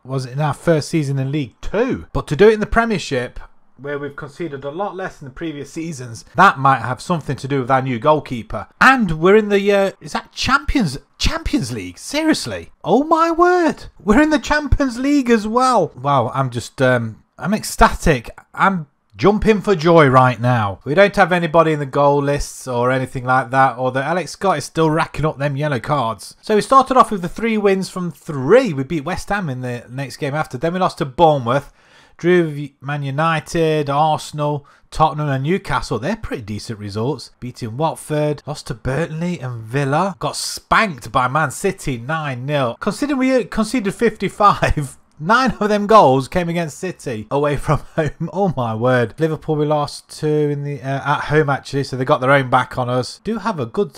was in our first season in League 2. But to do it in the Premiership, where we've conceded a lot less than the previous seasons, that might have something to do with our new goalkeeper. And we're in the is that Champions League? Seriously? Oh my word! We're in the Champions League as well. Wow, I'm just I'm ecstatic. I'm jumping for joy right now. We don't have anybody in the goal lists or anything like that, although Alex Scott is still racking up them yellow cards. So we started off with the 3 wins from 3. We beat West Ham in the next game after. Then we lost to Bournemouth. Drew Man United, Arsenal, Tottenham and Newcastle. They're pretty decent results. Beating Watford. Lost to Burnley and Villa. Got spanked by Man City 9-0. Considering we conceded 55, 9 of them goals came against City away from home. Oh my word. Liverpool we lost to in the at home actually, so they got their own back on us. Do have a good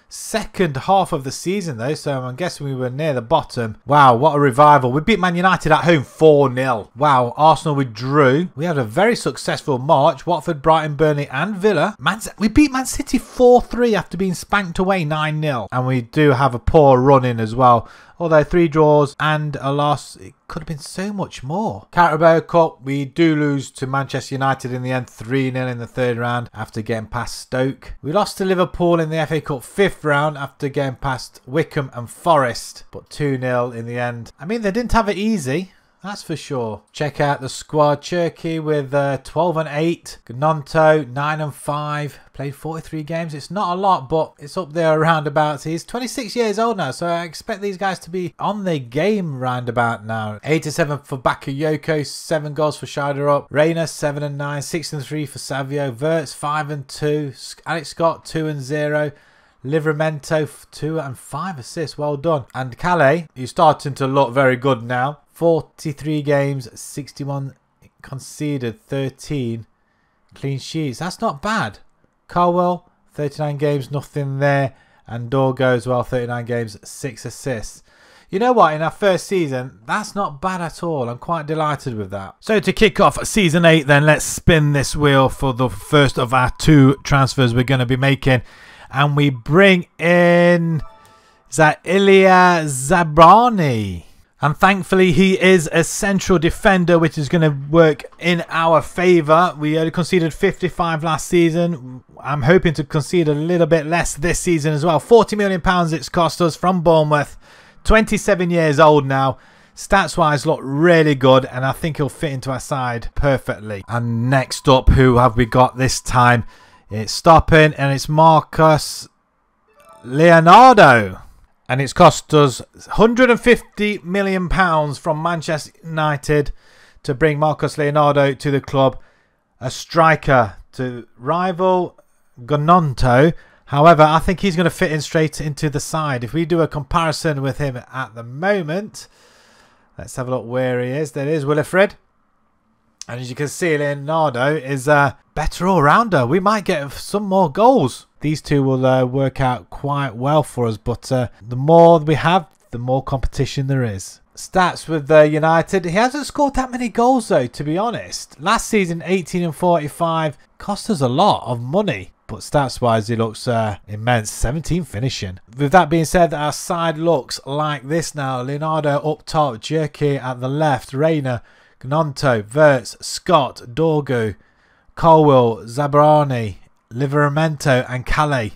second half of the season though, so I'm guessing we were near the bottom. Wow, what a revival. We beat Man United at home 4-0. Wow, Arsenal we drew. We had a very successful March. Watford, Brighton, Burnley and Villa. We beat Man City 4-3 after being spanked away 9-0. And we do have a poor run in as well. Although 3 draws and a loss, it could have been so much more. Carabao Cup, we do lose to Manchester United in the end, 3-0 in the 3rd round after getting past Stoke. We lost to Liverpool in the FA Cup 5th round after getting past Wickham and Forest, but 2-0 in the end. I mean, they didn't have it easy. That's for sure. Check out the squad. Cherky with 12-8. Gnonto 9-5. Played 43 games. It's not a lot, but it's up there roundabouts. He's 26 years old now, so I expect these guys to be on their game roundabout now. 8-7 for Bakayoko. 7 goals for Shider up. Reina 7-9. 6-3 for Savio. Wirtz 5-2. Alex Scott 2-0. Livramento 2 and 5 assists. Well done. And Calais, he's starting to look very good now. 43 games, 61 conceded, 13 clean sheets. That's not bad. Colwell, 39 games, nothing there. And Dorgo as well, 39 games, 6 assists. You know what? In our first season, that's not bad at all. I'm quite delighted with that. So to kick off season 8 then, let's spin this wheel for the first of our 2 transfers we're going to be making. And we bring in Ilya Zabrani. And thankfully he is a central defender, which is going to work in our favour. We only conceded 55 last season. I'm hoping to concede a little bit less this season as well. £40 million it's cost us from Bournemouth. 27 years old now. Stats wise look really good, and I think he'll fit into our side perfectly. And next up, who have we got this time? It's stopping, and it's Marcus Leonardo. And it's cost us £150 million from Manchester United to bring Marcus Leonardo to the club. A striker to rival Gnonto. However, I think he's going to fit in straight into the side. If we do a comparison with him at the moment, let's have a look where he is. There is Wilfred. And as you can see, Leonardo is a better all-rounder. We might get some more goals. These two will work out quite well for us. But the more we have, the more competition there is. Stats with United. He hasn't scored that many goals, though, to be honest. Last season, 18 and 45. Cost us a lot of money. But stats-wise, he looks immense. 17 finishing. With that being said, our side looks like this now. Leonardo up top, Jerky at the left, Reina, Gnonto, Wirtz, Scott, Dorgu, Colwell, Zabarani, Livramento and Calais.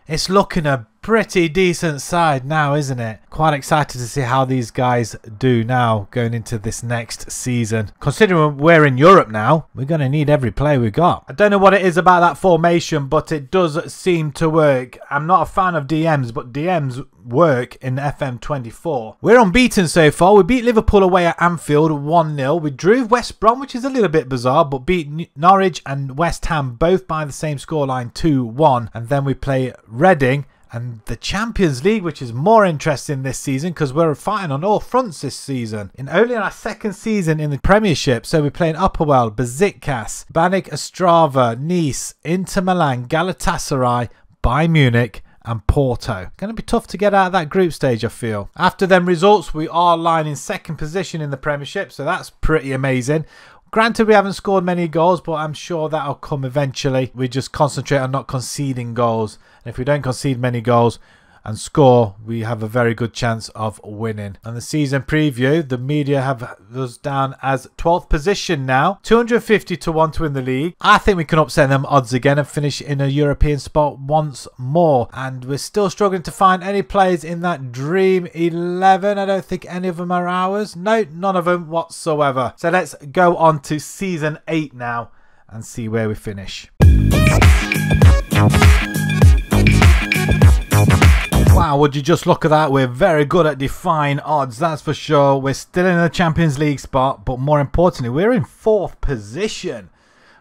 It's looking a pretty decent side now, isn't it? Quite excited to see how these guys do now going into this next season. Considering we're in Europe now, we're going to need every player we got. I don't know what it is about that formation, but it does seem to work. I'm not a fan of DMs, but DMs work in FM24. We're unbeaten so far. We beat Liverpool away at Anfield 1-0. We drew West Brom, which is a little bit bizarre, but beat Norwich and West Ham both by the same scoreline 2-1. And then we play Reading and the Champions League, which is more interesting this season because we're fighting on all fronts this season. In only our second season in the Premiership, so we're playing Upperwell, Besiktas, Banik Ostrava, Nice, Inter Milan, Galatasaray, Bayern Munich and Porto. Going to be tough to get out of that group stage, I feel. After them results, we are lying in second position in the Premiership, so that's pretty amazing. Granted, we haven't scored many goals, but I'm sure that'll come eventually. We just concentrate on not conceding goals. And if we don't concede many goals and score, we have a very good chance of winning. And the season preview, the media have us down as 12th position now. 250 to 1 to win the league. I think we can upset them odds again and finish in a European spot once more. And we're still struggling to find any players in that Dream 11. I don't think any of them are ours. No, none of them whatsoever. So let's go on to season 8 now and see where we finish. Wow, would you just look at that? We're very good at defying odds, that's for sure. We're still in the Champions League spot, but more importantly, we're in 4th position.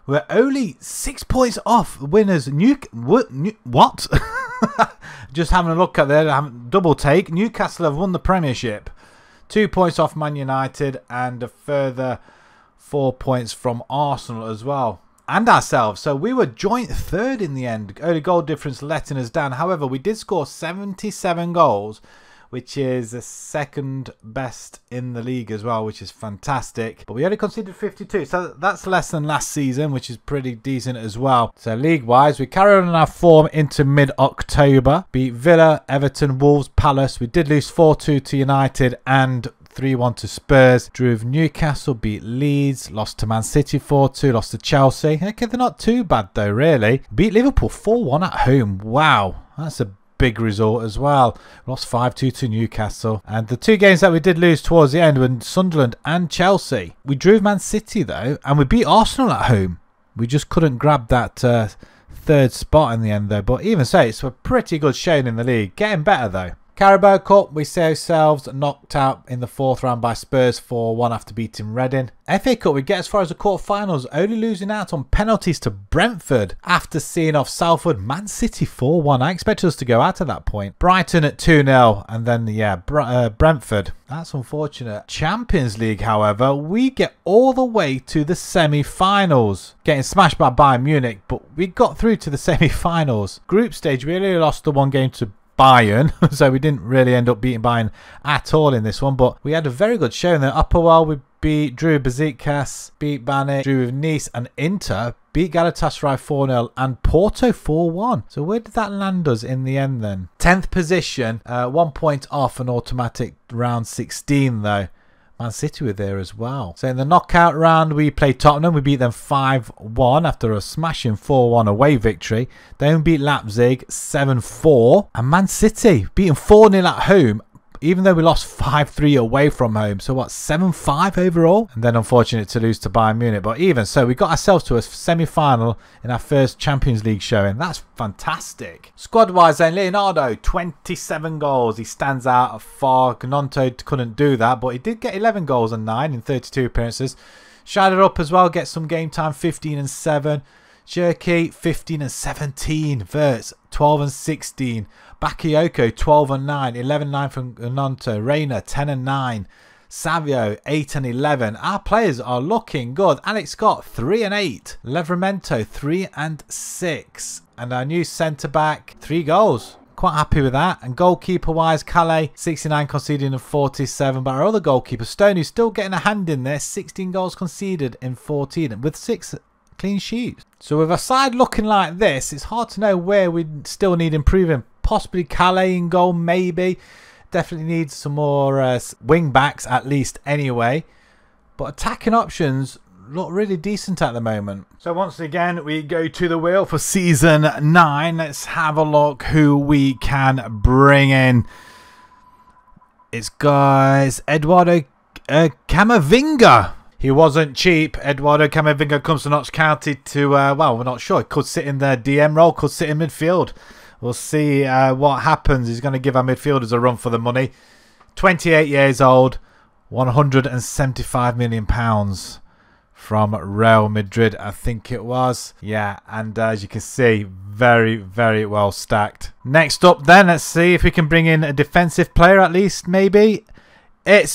We're only 6 points off winners. What? Just having a look at there, double take. Newcastle have won the Premiership. 2 points off Man United and a further 4 points from Arsenal as well. And ourselves. So we were joint 3rd in the end. Only goal difference letting us down. However, we did score 77 goals, which is the 2nd best in the league as well, which is fantastic. But we only conceded 52, so that's less than last season, which is pretty decent as well. So league-wise, we carried on our form into mid-October. Beat Villa, Everton, Wolves, Palace. We did lose 4-2 to United and 3-1 to Spurs. Drew with Newcastle, beat Leeds, lost to Man City 4-2, lost to Chelsea. Okay, they're not too bad though, really. Beat Liverpool 4-1 at home. Wow, that's a big result as well. Lost 5-2 to Newcastle. And the 2 games that we did lose towards the end were Sunderland and Chelsea. We drew Man City though, and we beat Arsenal at home. We just couldn't grab that 3rd spot in the end though. But even so, it's a pretty good showing in the league. Getting better though. Carabao Cup, we see ourselves knocked out in the 4th round by Spurs 4-1 after beating Reading. FA Cup, we get as far as the quarterfinals, only losing out on penalties to Brentford after seeing off Salford. Man City 4-1. I expected us to go out at that point. Brighton at 2-0 and then, yeah, Brentford. That's unfortunate. Champions League, however, we get all the way to the semi-finals. Getting smashed by Bayern Munich, but we got through to the semi-finals. Group stage, we only lost the 1 game to Bayern, so we didn't really end up beating Bayern at all in this one, but we had a very good show in the Upperwell. We drew Besiktas, beat Banik, drew with Nice and Inter, beat Galatasaray 4-0 and Porto 4-1. So where did that land us in the end then? 10th position, 1 point off an automatic round 16 though. Man City were there as well. So in the knockout round, we played Tottenham. We beat them 5-1 after a smashing 4-1 away victory. Then we beat Leipzig 7-4. And Man City beating 4-0 at home, even though we lost 5-3 away from home. So what, 7-5 overall? And then unfortunate to lose to Bayern Munich. But even so, we got ourselves to a semi-final in our first Champions League showing. That's fantastic. Squad-wise then, Leonardo, 27 goals. He stands out far. Gnonto couldn't do that, but he did get 11 goals and 9 in 32 appearances. Shouted up as well, get some game time, 15 and 7. Cherki, 15 and 17. Verts, 12 and 16. Bakayoko, 12 and 9. 11 and 9 from Gnonto. Reina, 10 and 9. Savio, 8 and 11. Our players are looking good. Alex Scott, 3 and 8. Livramento, 3 and 6. And our new centre-back, 3 goals. Quite happy with that. And goalkeeper-wise, Calais, 69 conceding and 47. But our other goalkeeper, Stone, who's still getting a hand in there, 16 goals conceded in 14 with 6 clean sheets. So with a side looking like this, it's hard to know where we still need improving. Possibly Calais in goal, maybe. Definitely needs some more wing backs at least anyway. But attacking options look really decent at the moment. So once again, we go to the wheel for season 9. Let's have a look who we can bring in. It's guys Eduardo Camavinga. He wasn't cheap. Eduardo Camavinga comes to Notts County to, well, we're not sure. He could sit in the DM role, could sit in midfield. We'll see what happens. He's going to give our midfielders a run for the money. 28 years old, £175 million from Real Madrid, I think it was. Yeah, and as you can see, very, very well stacked. Next up then, let's see if we can bring in a defensive player at least, maybe.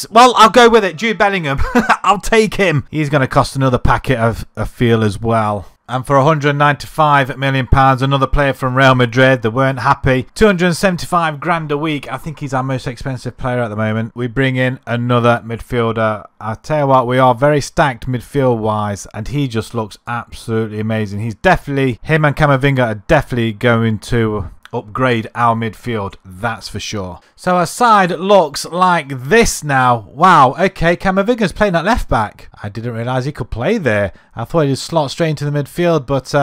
Well, I'll go with it. Jude Bellingham. I'll take him. He's going to cost another packet of feel as well. And for £195 million, another player from Real Madrid. They weren't happy. 275 grand a week. I think he's our most expensive player at the moment. We bring in another midfielder. I'll tell you what, we are very stacked midfield-wise, and he just looks absolutely amazing. Him and Camavinga are definitely going to upgrade our midfield, that's for sure. So our side looks like this now. Wow, okay, Camavinga's playing at left back. I didn't realise he could play there. I thought he'd slot straight into the midfield, but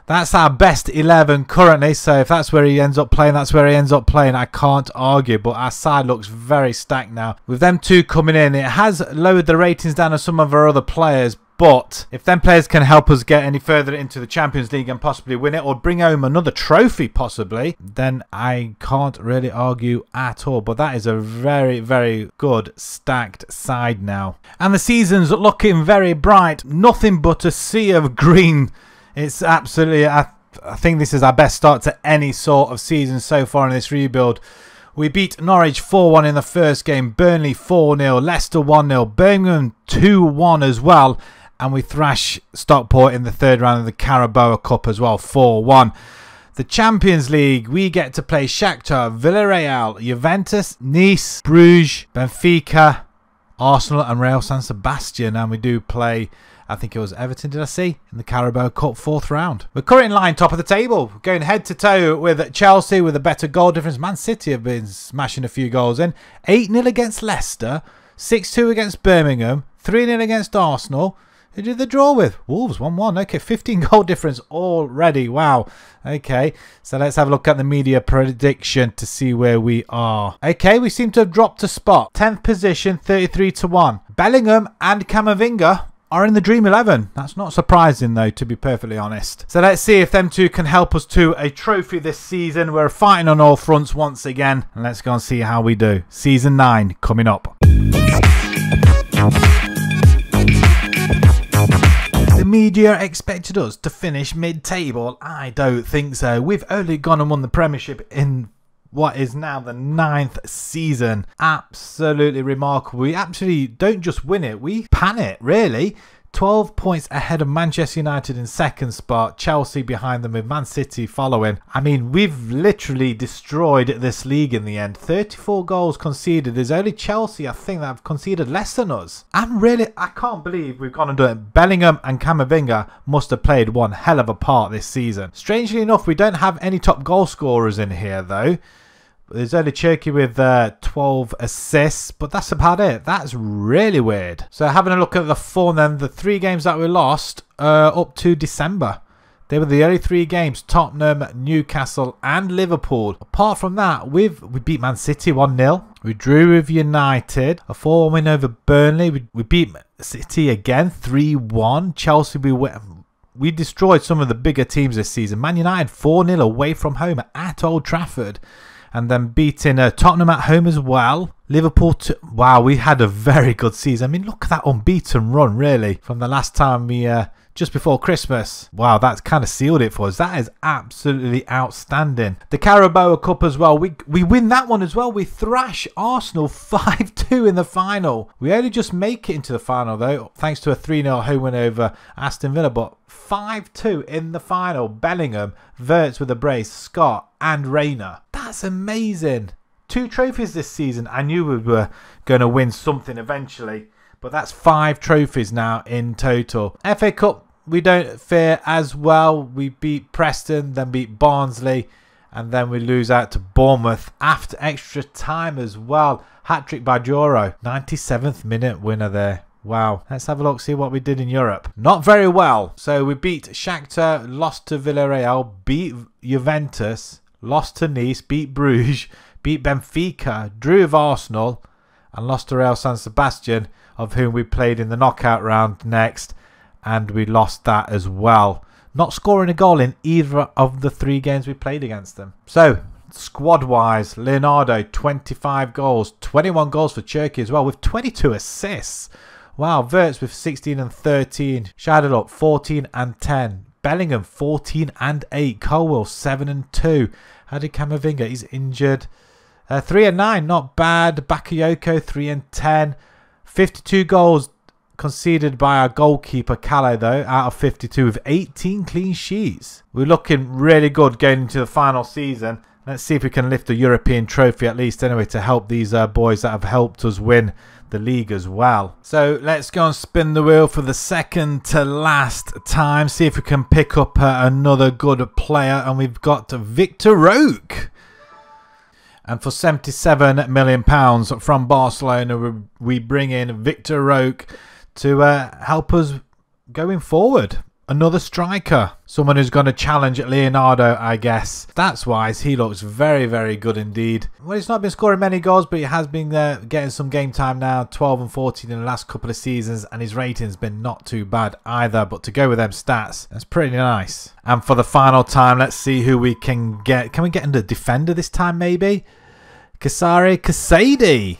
that's our best 11 currently. So if that's where he ends up playing, that's where he ends up playing. I can't argue, but our side looks very stacked now. With them two coming in, it has lowered the ratings down of some of our other players, but if them players can help us get any further into the Champions League and possibly win it or bring home another trophy possibly, then I can't really argue at all. But that is a very, very good stacked side now. And the season's looking very bright. Nothing but a sea of green. It's absolutely, I think this is our best start to any sort of season so far in this rebuild. We beat Norwich 4-1 in the first game, Burnley 4-0, Leicester 1-0, Birmingham 2-1 as well. And we thrash Stockport in the third round of the Carabao Cup as well, 4-1. The Champions League, we get to play Shakhtar, Villarreal, Juventus, Nice, Bruges, Benfica, Arsenal and Real San Sebastian. And we do play, I think it was Everton, did I see? In the Carabao Cup 4th round. We're currently in line top of the table, going head to toe with Chelsea with a better goal difference. Man City have been smashing a few goals in. 8-0 against Leicester, 6-2 against Birmingham, 3-0 against Arsenal. Who did the draw with? Wolves 1-1. Okay, 15 goal difference already. Wow. Okay, so let's have a look at the media prediction to see where we are. Okay, we seem to have dropped a spot. 10th position, 33-1. Bellingham and Camavinga are in the Dream 11. That's not surprising though, to be perfectly honest. So let's see if them two can help us to a trophy this season. We're fighting on all fronts once again. And let's go and see how we do. Season 9 coming up. The media expected us to finish mid-table. I don't think so. We've only gone and won the Premiership in what is now the 9th season. Absolutely remarkable. We actually don't just win it, we pan it, really. 12 points ahead of Manchester United in second spot, Chelsea behind them with Man City following. I mean, we've literally destroyed this league in the end. 34 goals conceded. There's only Chelsea, I think, that have conceded less than us. I can't believe we've gone and done it. Bellingham and Camavinga must have played one hell of a part this season. Strangely enough, we don't have any top goal scorers in here though. There's only Cherky with 12 assists, but that's about it. That's really weird. So having a look at the form then, the 3 games that we lost up to December. They were the only 3 games, Tottenham, Newcastle and Liverpool. Apart from that, we beat Man City 1-0. We drew with United, a 4-1 win over Burnley. We beat City again, 3-1. Chelsea, we destroyed some of the bigger teams this season. Man United 4-0 away from home at Old Trafford. And then beating Tottenham at home as well. Liverpool, wow, we had a very good season. I mean, look at that unbeaten run, really, from the last time we, just before Christmas. Wow, that's kind of sealed it for us. That is absolutely outstanding. The Carabao Cup as well. We win that one as well. We thrash Arsenal 5-2 in the final. We only just make it into the final, though, thanks to a 3-0 home win over Aston Villa. But 5-2 in the final. Bellingham, Wirtz with a brace, Scott and Reina. That's amazing. 2 trophies this season. I knew we were going to win something eventually, but that's 5 trophies now in total. FA Cup, we don't fare as well. We beat Preston, then beat Barnsley, and then we lose out to Bournemouth after extra time as well. Hat-trick by Joro. 97th minute winner there. Wow. Let's have a look, see what we did in Europe. Not very well. So we beat Shakhtar, lost to Villarreal, beat Juventus, lost to Nice, beat Bruges, beat Benfica, drew with Arsenal, and lost to Real San Sebastian, of whom we played in the knockout round next, and we lost that as well. Not scoring a goal in either of the 3 games we played against them. So, squad-wise, Leonardo, 25 goals, 21 goals for Cherky as well, with 22 assists. Wow, Wirtz with 16 and 13. Shadowed up 14 and 10. Bellingham 14 and 8. Colwell 7 and 2. How did Camavinga? He's injured. 3 and 9, not bad. Bakayoko 3 and 10. 52 goals conceded by our goalkeeper Calais though, out of 52 with 18 clean sheets. We're looking really good going into the final season. Let's see if we can lift a European trophy at least anyway to help these boys that have helped us win the league as well. So let's go and spin the wheel for the second to last time. See if we can pick up another good player. And we've got Victor Roque. And for £77 million from Barcelona, we bring in Victor Roque to help us going forward. Another striker. Someone who's going to challenge Leonardo, I guess. Stats-wise, he looks very, very good indeed. Well, he's not been scoring many goals, but he has been getting some game time now. 12 and 14 in the last couple of seasons, and his rating's been not too bad either. But to go with them stats, that's pretty nice. And for the final time, let's see who we can get. Can we get into defender this time, maybe? Kasari Kasadi.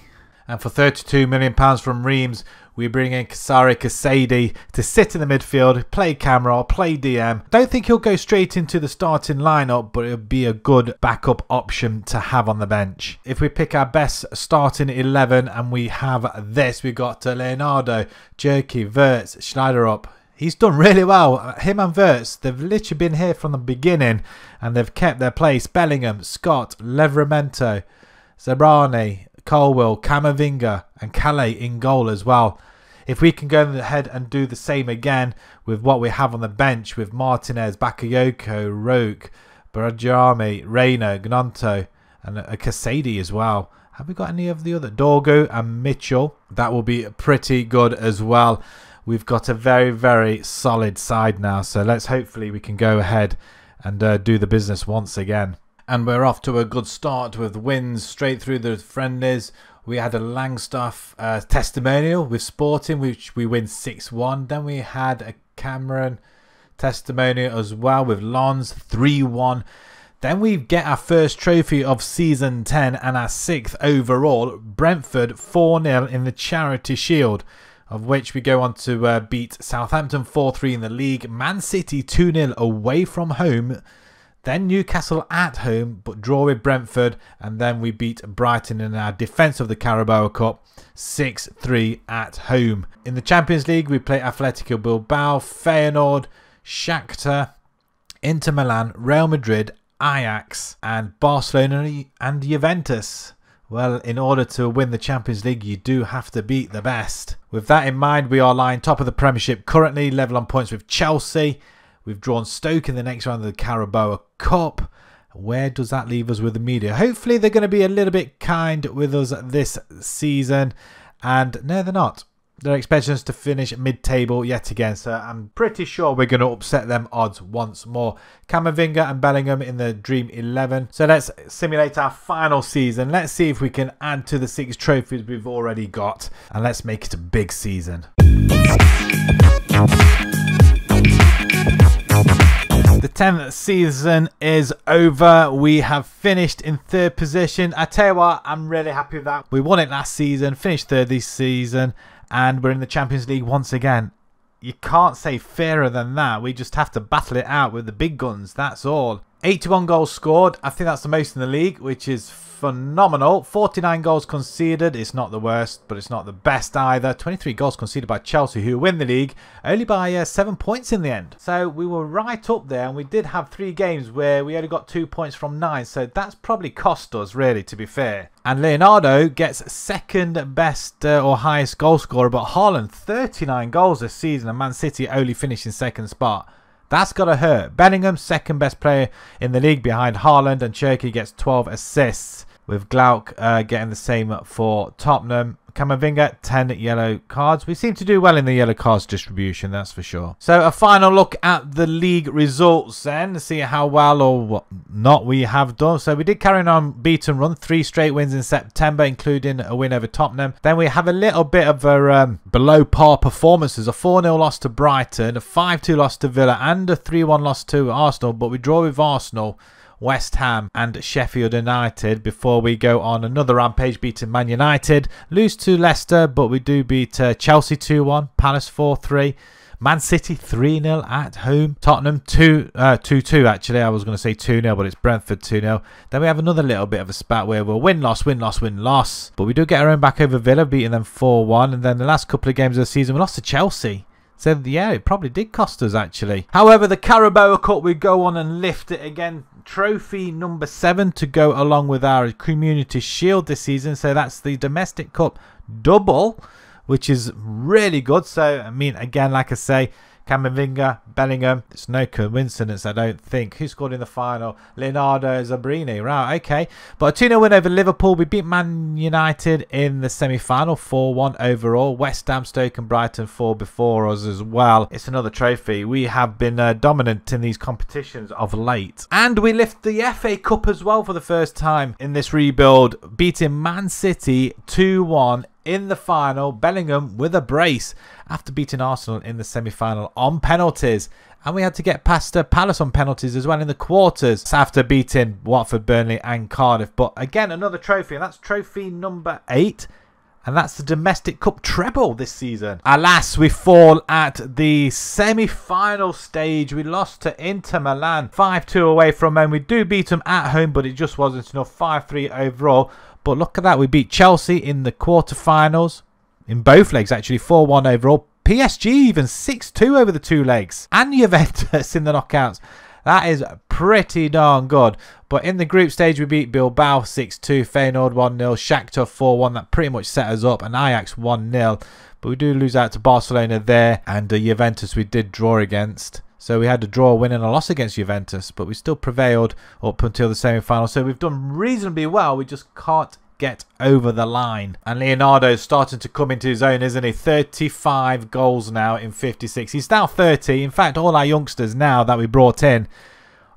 And for £32 million from Reims, we bring in Kasari Kasadi to sit in the midfield, play camera, play DM. Don't think he'll go straight into the starting lineup, but it'll be a good backup option to have on the bench. If we pick our best starting 11, and we have this, we got Leonardo, Cherky, Wirtz, Schneiderup. He's done really well. Him and Wirtz, they've literally been here from the beginning, and they've kept their place. Bellingham, Scott, Livramento, Zabrani, Colwell, Camavinga and Calais in goal as well. If we can go ahead and do the same again with what we have on the bench with Martinez, Bakayoko, Roque, Barajami, Reina, Gnonto and Kasadi as well. Have we got any of the other? Dorgu and Mitchell. That will be pretty good as well. We've got a very, very solid side now. So let's hopefully we can go ahead and do the business once again. And we're off to a good start with wins straight through the friendlies. We had a Langstaff testimonial with Sporting, which we win 6-1. Then we had a Cameron testimonial as well with Lons 3-1. Then we get our first trophy of season 10 and our 6th overall. Brentford 4-0 in the Charity Shield, of which we go on to beat Southampton 4-3 in the league. Man City 2-0 away from home. then Newcastle at home, but draw with Brentford, and then we beat Brighton in our defence of the Carabao Cup 6-3 at home. In the Champions League, we play Atletico Bilbao, Feyenoord, Shakhtar, Inter Milan, Real Madrid, Ajax, and Barcelona and Juventus. Well, in order to win the Champions League, you do have to beat the best. With that in mind, we are lying top of the Premiership currently, level on points with Chelsea. We've drawn Stoke in the next round of the Carabao Cup. Where does that leave us with the media? Hopefully they're going to be a little bit kind with us this season. And no, they're not. They're expecting us to finish mid-table yet again. So I'm pretty sure we're going to upset them odds once more. Camavinga and Bellingham in the Dream 11. So let's simulate our final season. Let's see if we can add to the 6 trophies we've already got. And let's make it a big season. The 10th season is over. We have finished in 3rd position. I tell you what, I'm really happy with that. We won it last season, finished 3rd this season, and we're in the Champions League once again. You can't say fairer than that. We just have to battle it out with the big guns, that's all. 81 goals scored. I think that's the most in the league, which is phenomenal. 49 goals conceded. It's not the worst, but it's not the best either. 23 goals conceded by Chelsea, who win the league only by 7 points in the end. So we were right up there, and we did have 3 games where we only got 2 points from 9. So that's probably cost us, really, to be fair. And Leonardo gets 2nd best or highest goal scorer, but Haaland 39 goals this season, and Man City only finished in 2nd spot. That's got to hurt. Bellingham, 2nd best player in the league behind Haaland, and Cherki gets 12 assists, with Glauc getting the same for Tottenham. Camavinga, 10 yellow cards. We seem to do well in the yellow cards distribution, that's for sure. So a final look at the league results then, to see how well or what not we have done. So we did carry on unbeaten run, 3 straight wins in September, including a win over Tottenham. Then we have a little bit of a below par performances, a 4-0 loss to Brighton, a 5-2 loss to Villa, and a 3-1 loss to Arsenal. But we draw with Arsenal, West Ham and Sheffield United before we go on another rampage, beating Man United, lose to Leicester, but we do beat Chelsea 2-1, Palace 4-3, Man City 3-0 at home, Tottenham 2-2 actually. I was going to say 2-0, but it's Brentford 2-0. Then we have another little bit of a spat where we'll win-loss, win-loss, win-loss, but we do get our own back over Villa, beating them 4-1, and then the last couple of games of the season we lost to Chelsea. So yeah, it probably did cost us actually. However, the Carabao Cup, we go on and lift it again. Trophy number 7 to go along with our Community Shield this season. So that's the Domestic Cup double, which is really good. So, I mean, again, like I say, Camavinga, Bellingham. It's no coincidence, I don't think. Who scored in the final? Leonardo Zabrini. Right, okay. But a 2-0 win over Liverpool. We beat Man United in the semi-final, 4-1 overall. West Ham, Stoke and Brighton 4 before us as well. It's another trophy. We have been dominant in these competitions of late. And we lift the FA Cup as well for the first time in this rebuild, beating Man City 2-1 in the final. Bellingham with a brace after beating Arsenal in the semi-final on penalties. And we had to get past Palace on penalties as well in the quarters after beating Watford, Burnley and Cardiff. But again, another trophy, and that's trophy number 8. And that's the Domestic Cup treble this season. Alas, we fall at the semi-final stage. We lost to Inter Milan 5-2 away from home. We do beat them at home, but it just wasn't enough. 5-3 overall. But look at that. We beat Chelsea in the quarterfinals. In both legs, actually. 4-1 overall. PSG even 6-2 over the 2 legs. And Juventus in the knockouts. That is pretty darn good. But in the group stage, we beat Bilbao 6-2, Feyenoord 1-0, Shakhtar 4-1. That pretty much set us up. And Ajax 1-0. But we do lose out to Barcelona there. And Juventus we did draw against. So we had a draw, win and a loss against Juventus. But we still prevailed up until the semi-final. So we've done reasonably well. We just can't get over the line. And Leonardo's starting to come into his own, isn't he? 35 goals now in 56. He's now 30. In fact, all our youngsters now that we brought in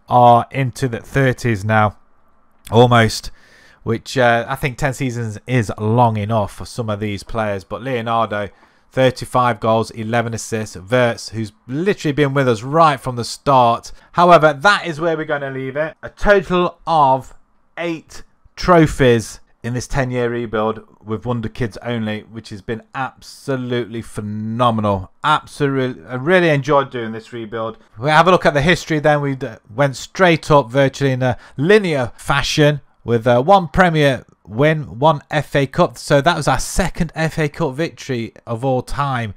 are into the 30s now, almost, which I think 10 seasons is long enough for some of these players. But Leonardo, 35 goals, 11 assists. Wirtz, who's literally been with us right from the start. However, that is where we're going to leave it. A total of 8 trophies in this 10-year rebuild with Wonder Kids only, which has been absolutely phenomenal. Absolutely, I really enjoyed doing this rebuild. We have a look at the history then. We went straight up virtually in a linear fashion with one Premier win, one FA Cup. So that was our second FA Cup victory of all time.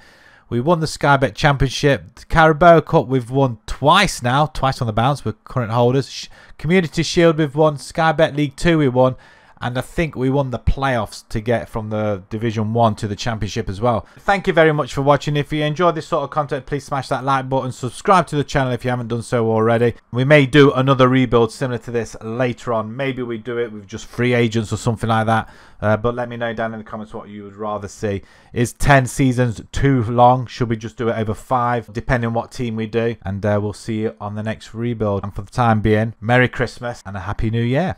We won the Sky Bet Championship. The Carabao Cup we've won twice now, twice on the bounce. We're current holders. Community Shield we've won. Sky Bet League 2 we won. And I think we won the playoffs to get from the Division 1 to the Championship as well. Thank you very much for watching. If you enjoyed this sort of content, please smash that like button. Subscribe to the channel if you haven't done so already. We may do another rebuild similar to this later on. Maybe we do it with just free agents or something like that. But let me know down in the comments what you would rather see. Is 10 seasons too long? Should we just do it over 5? Depending on what team we do. And we'll see you on the next rebuild. And for the time being, Merry Christmas and a Happy New Year.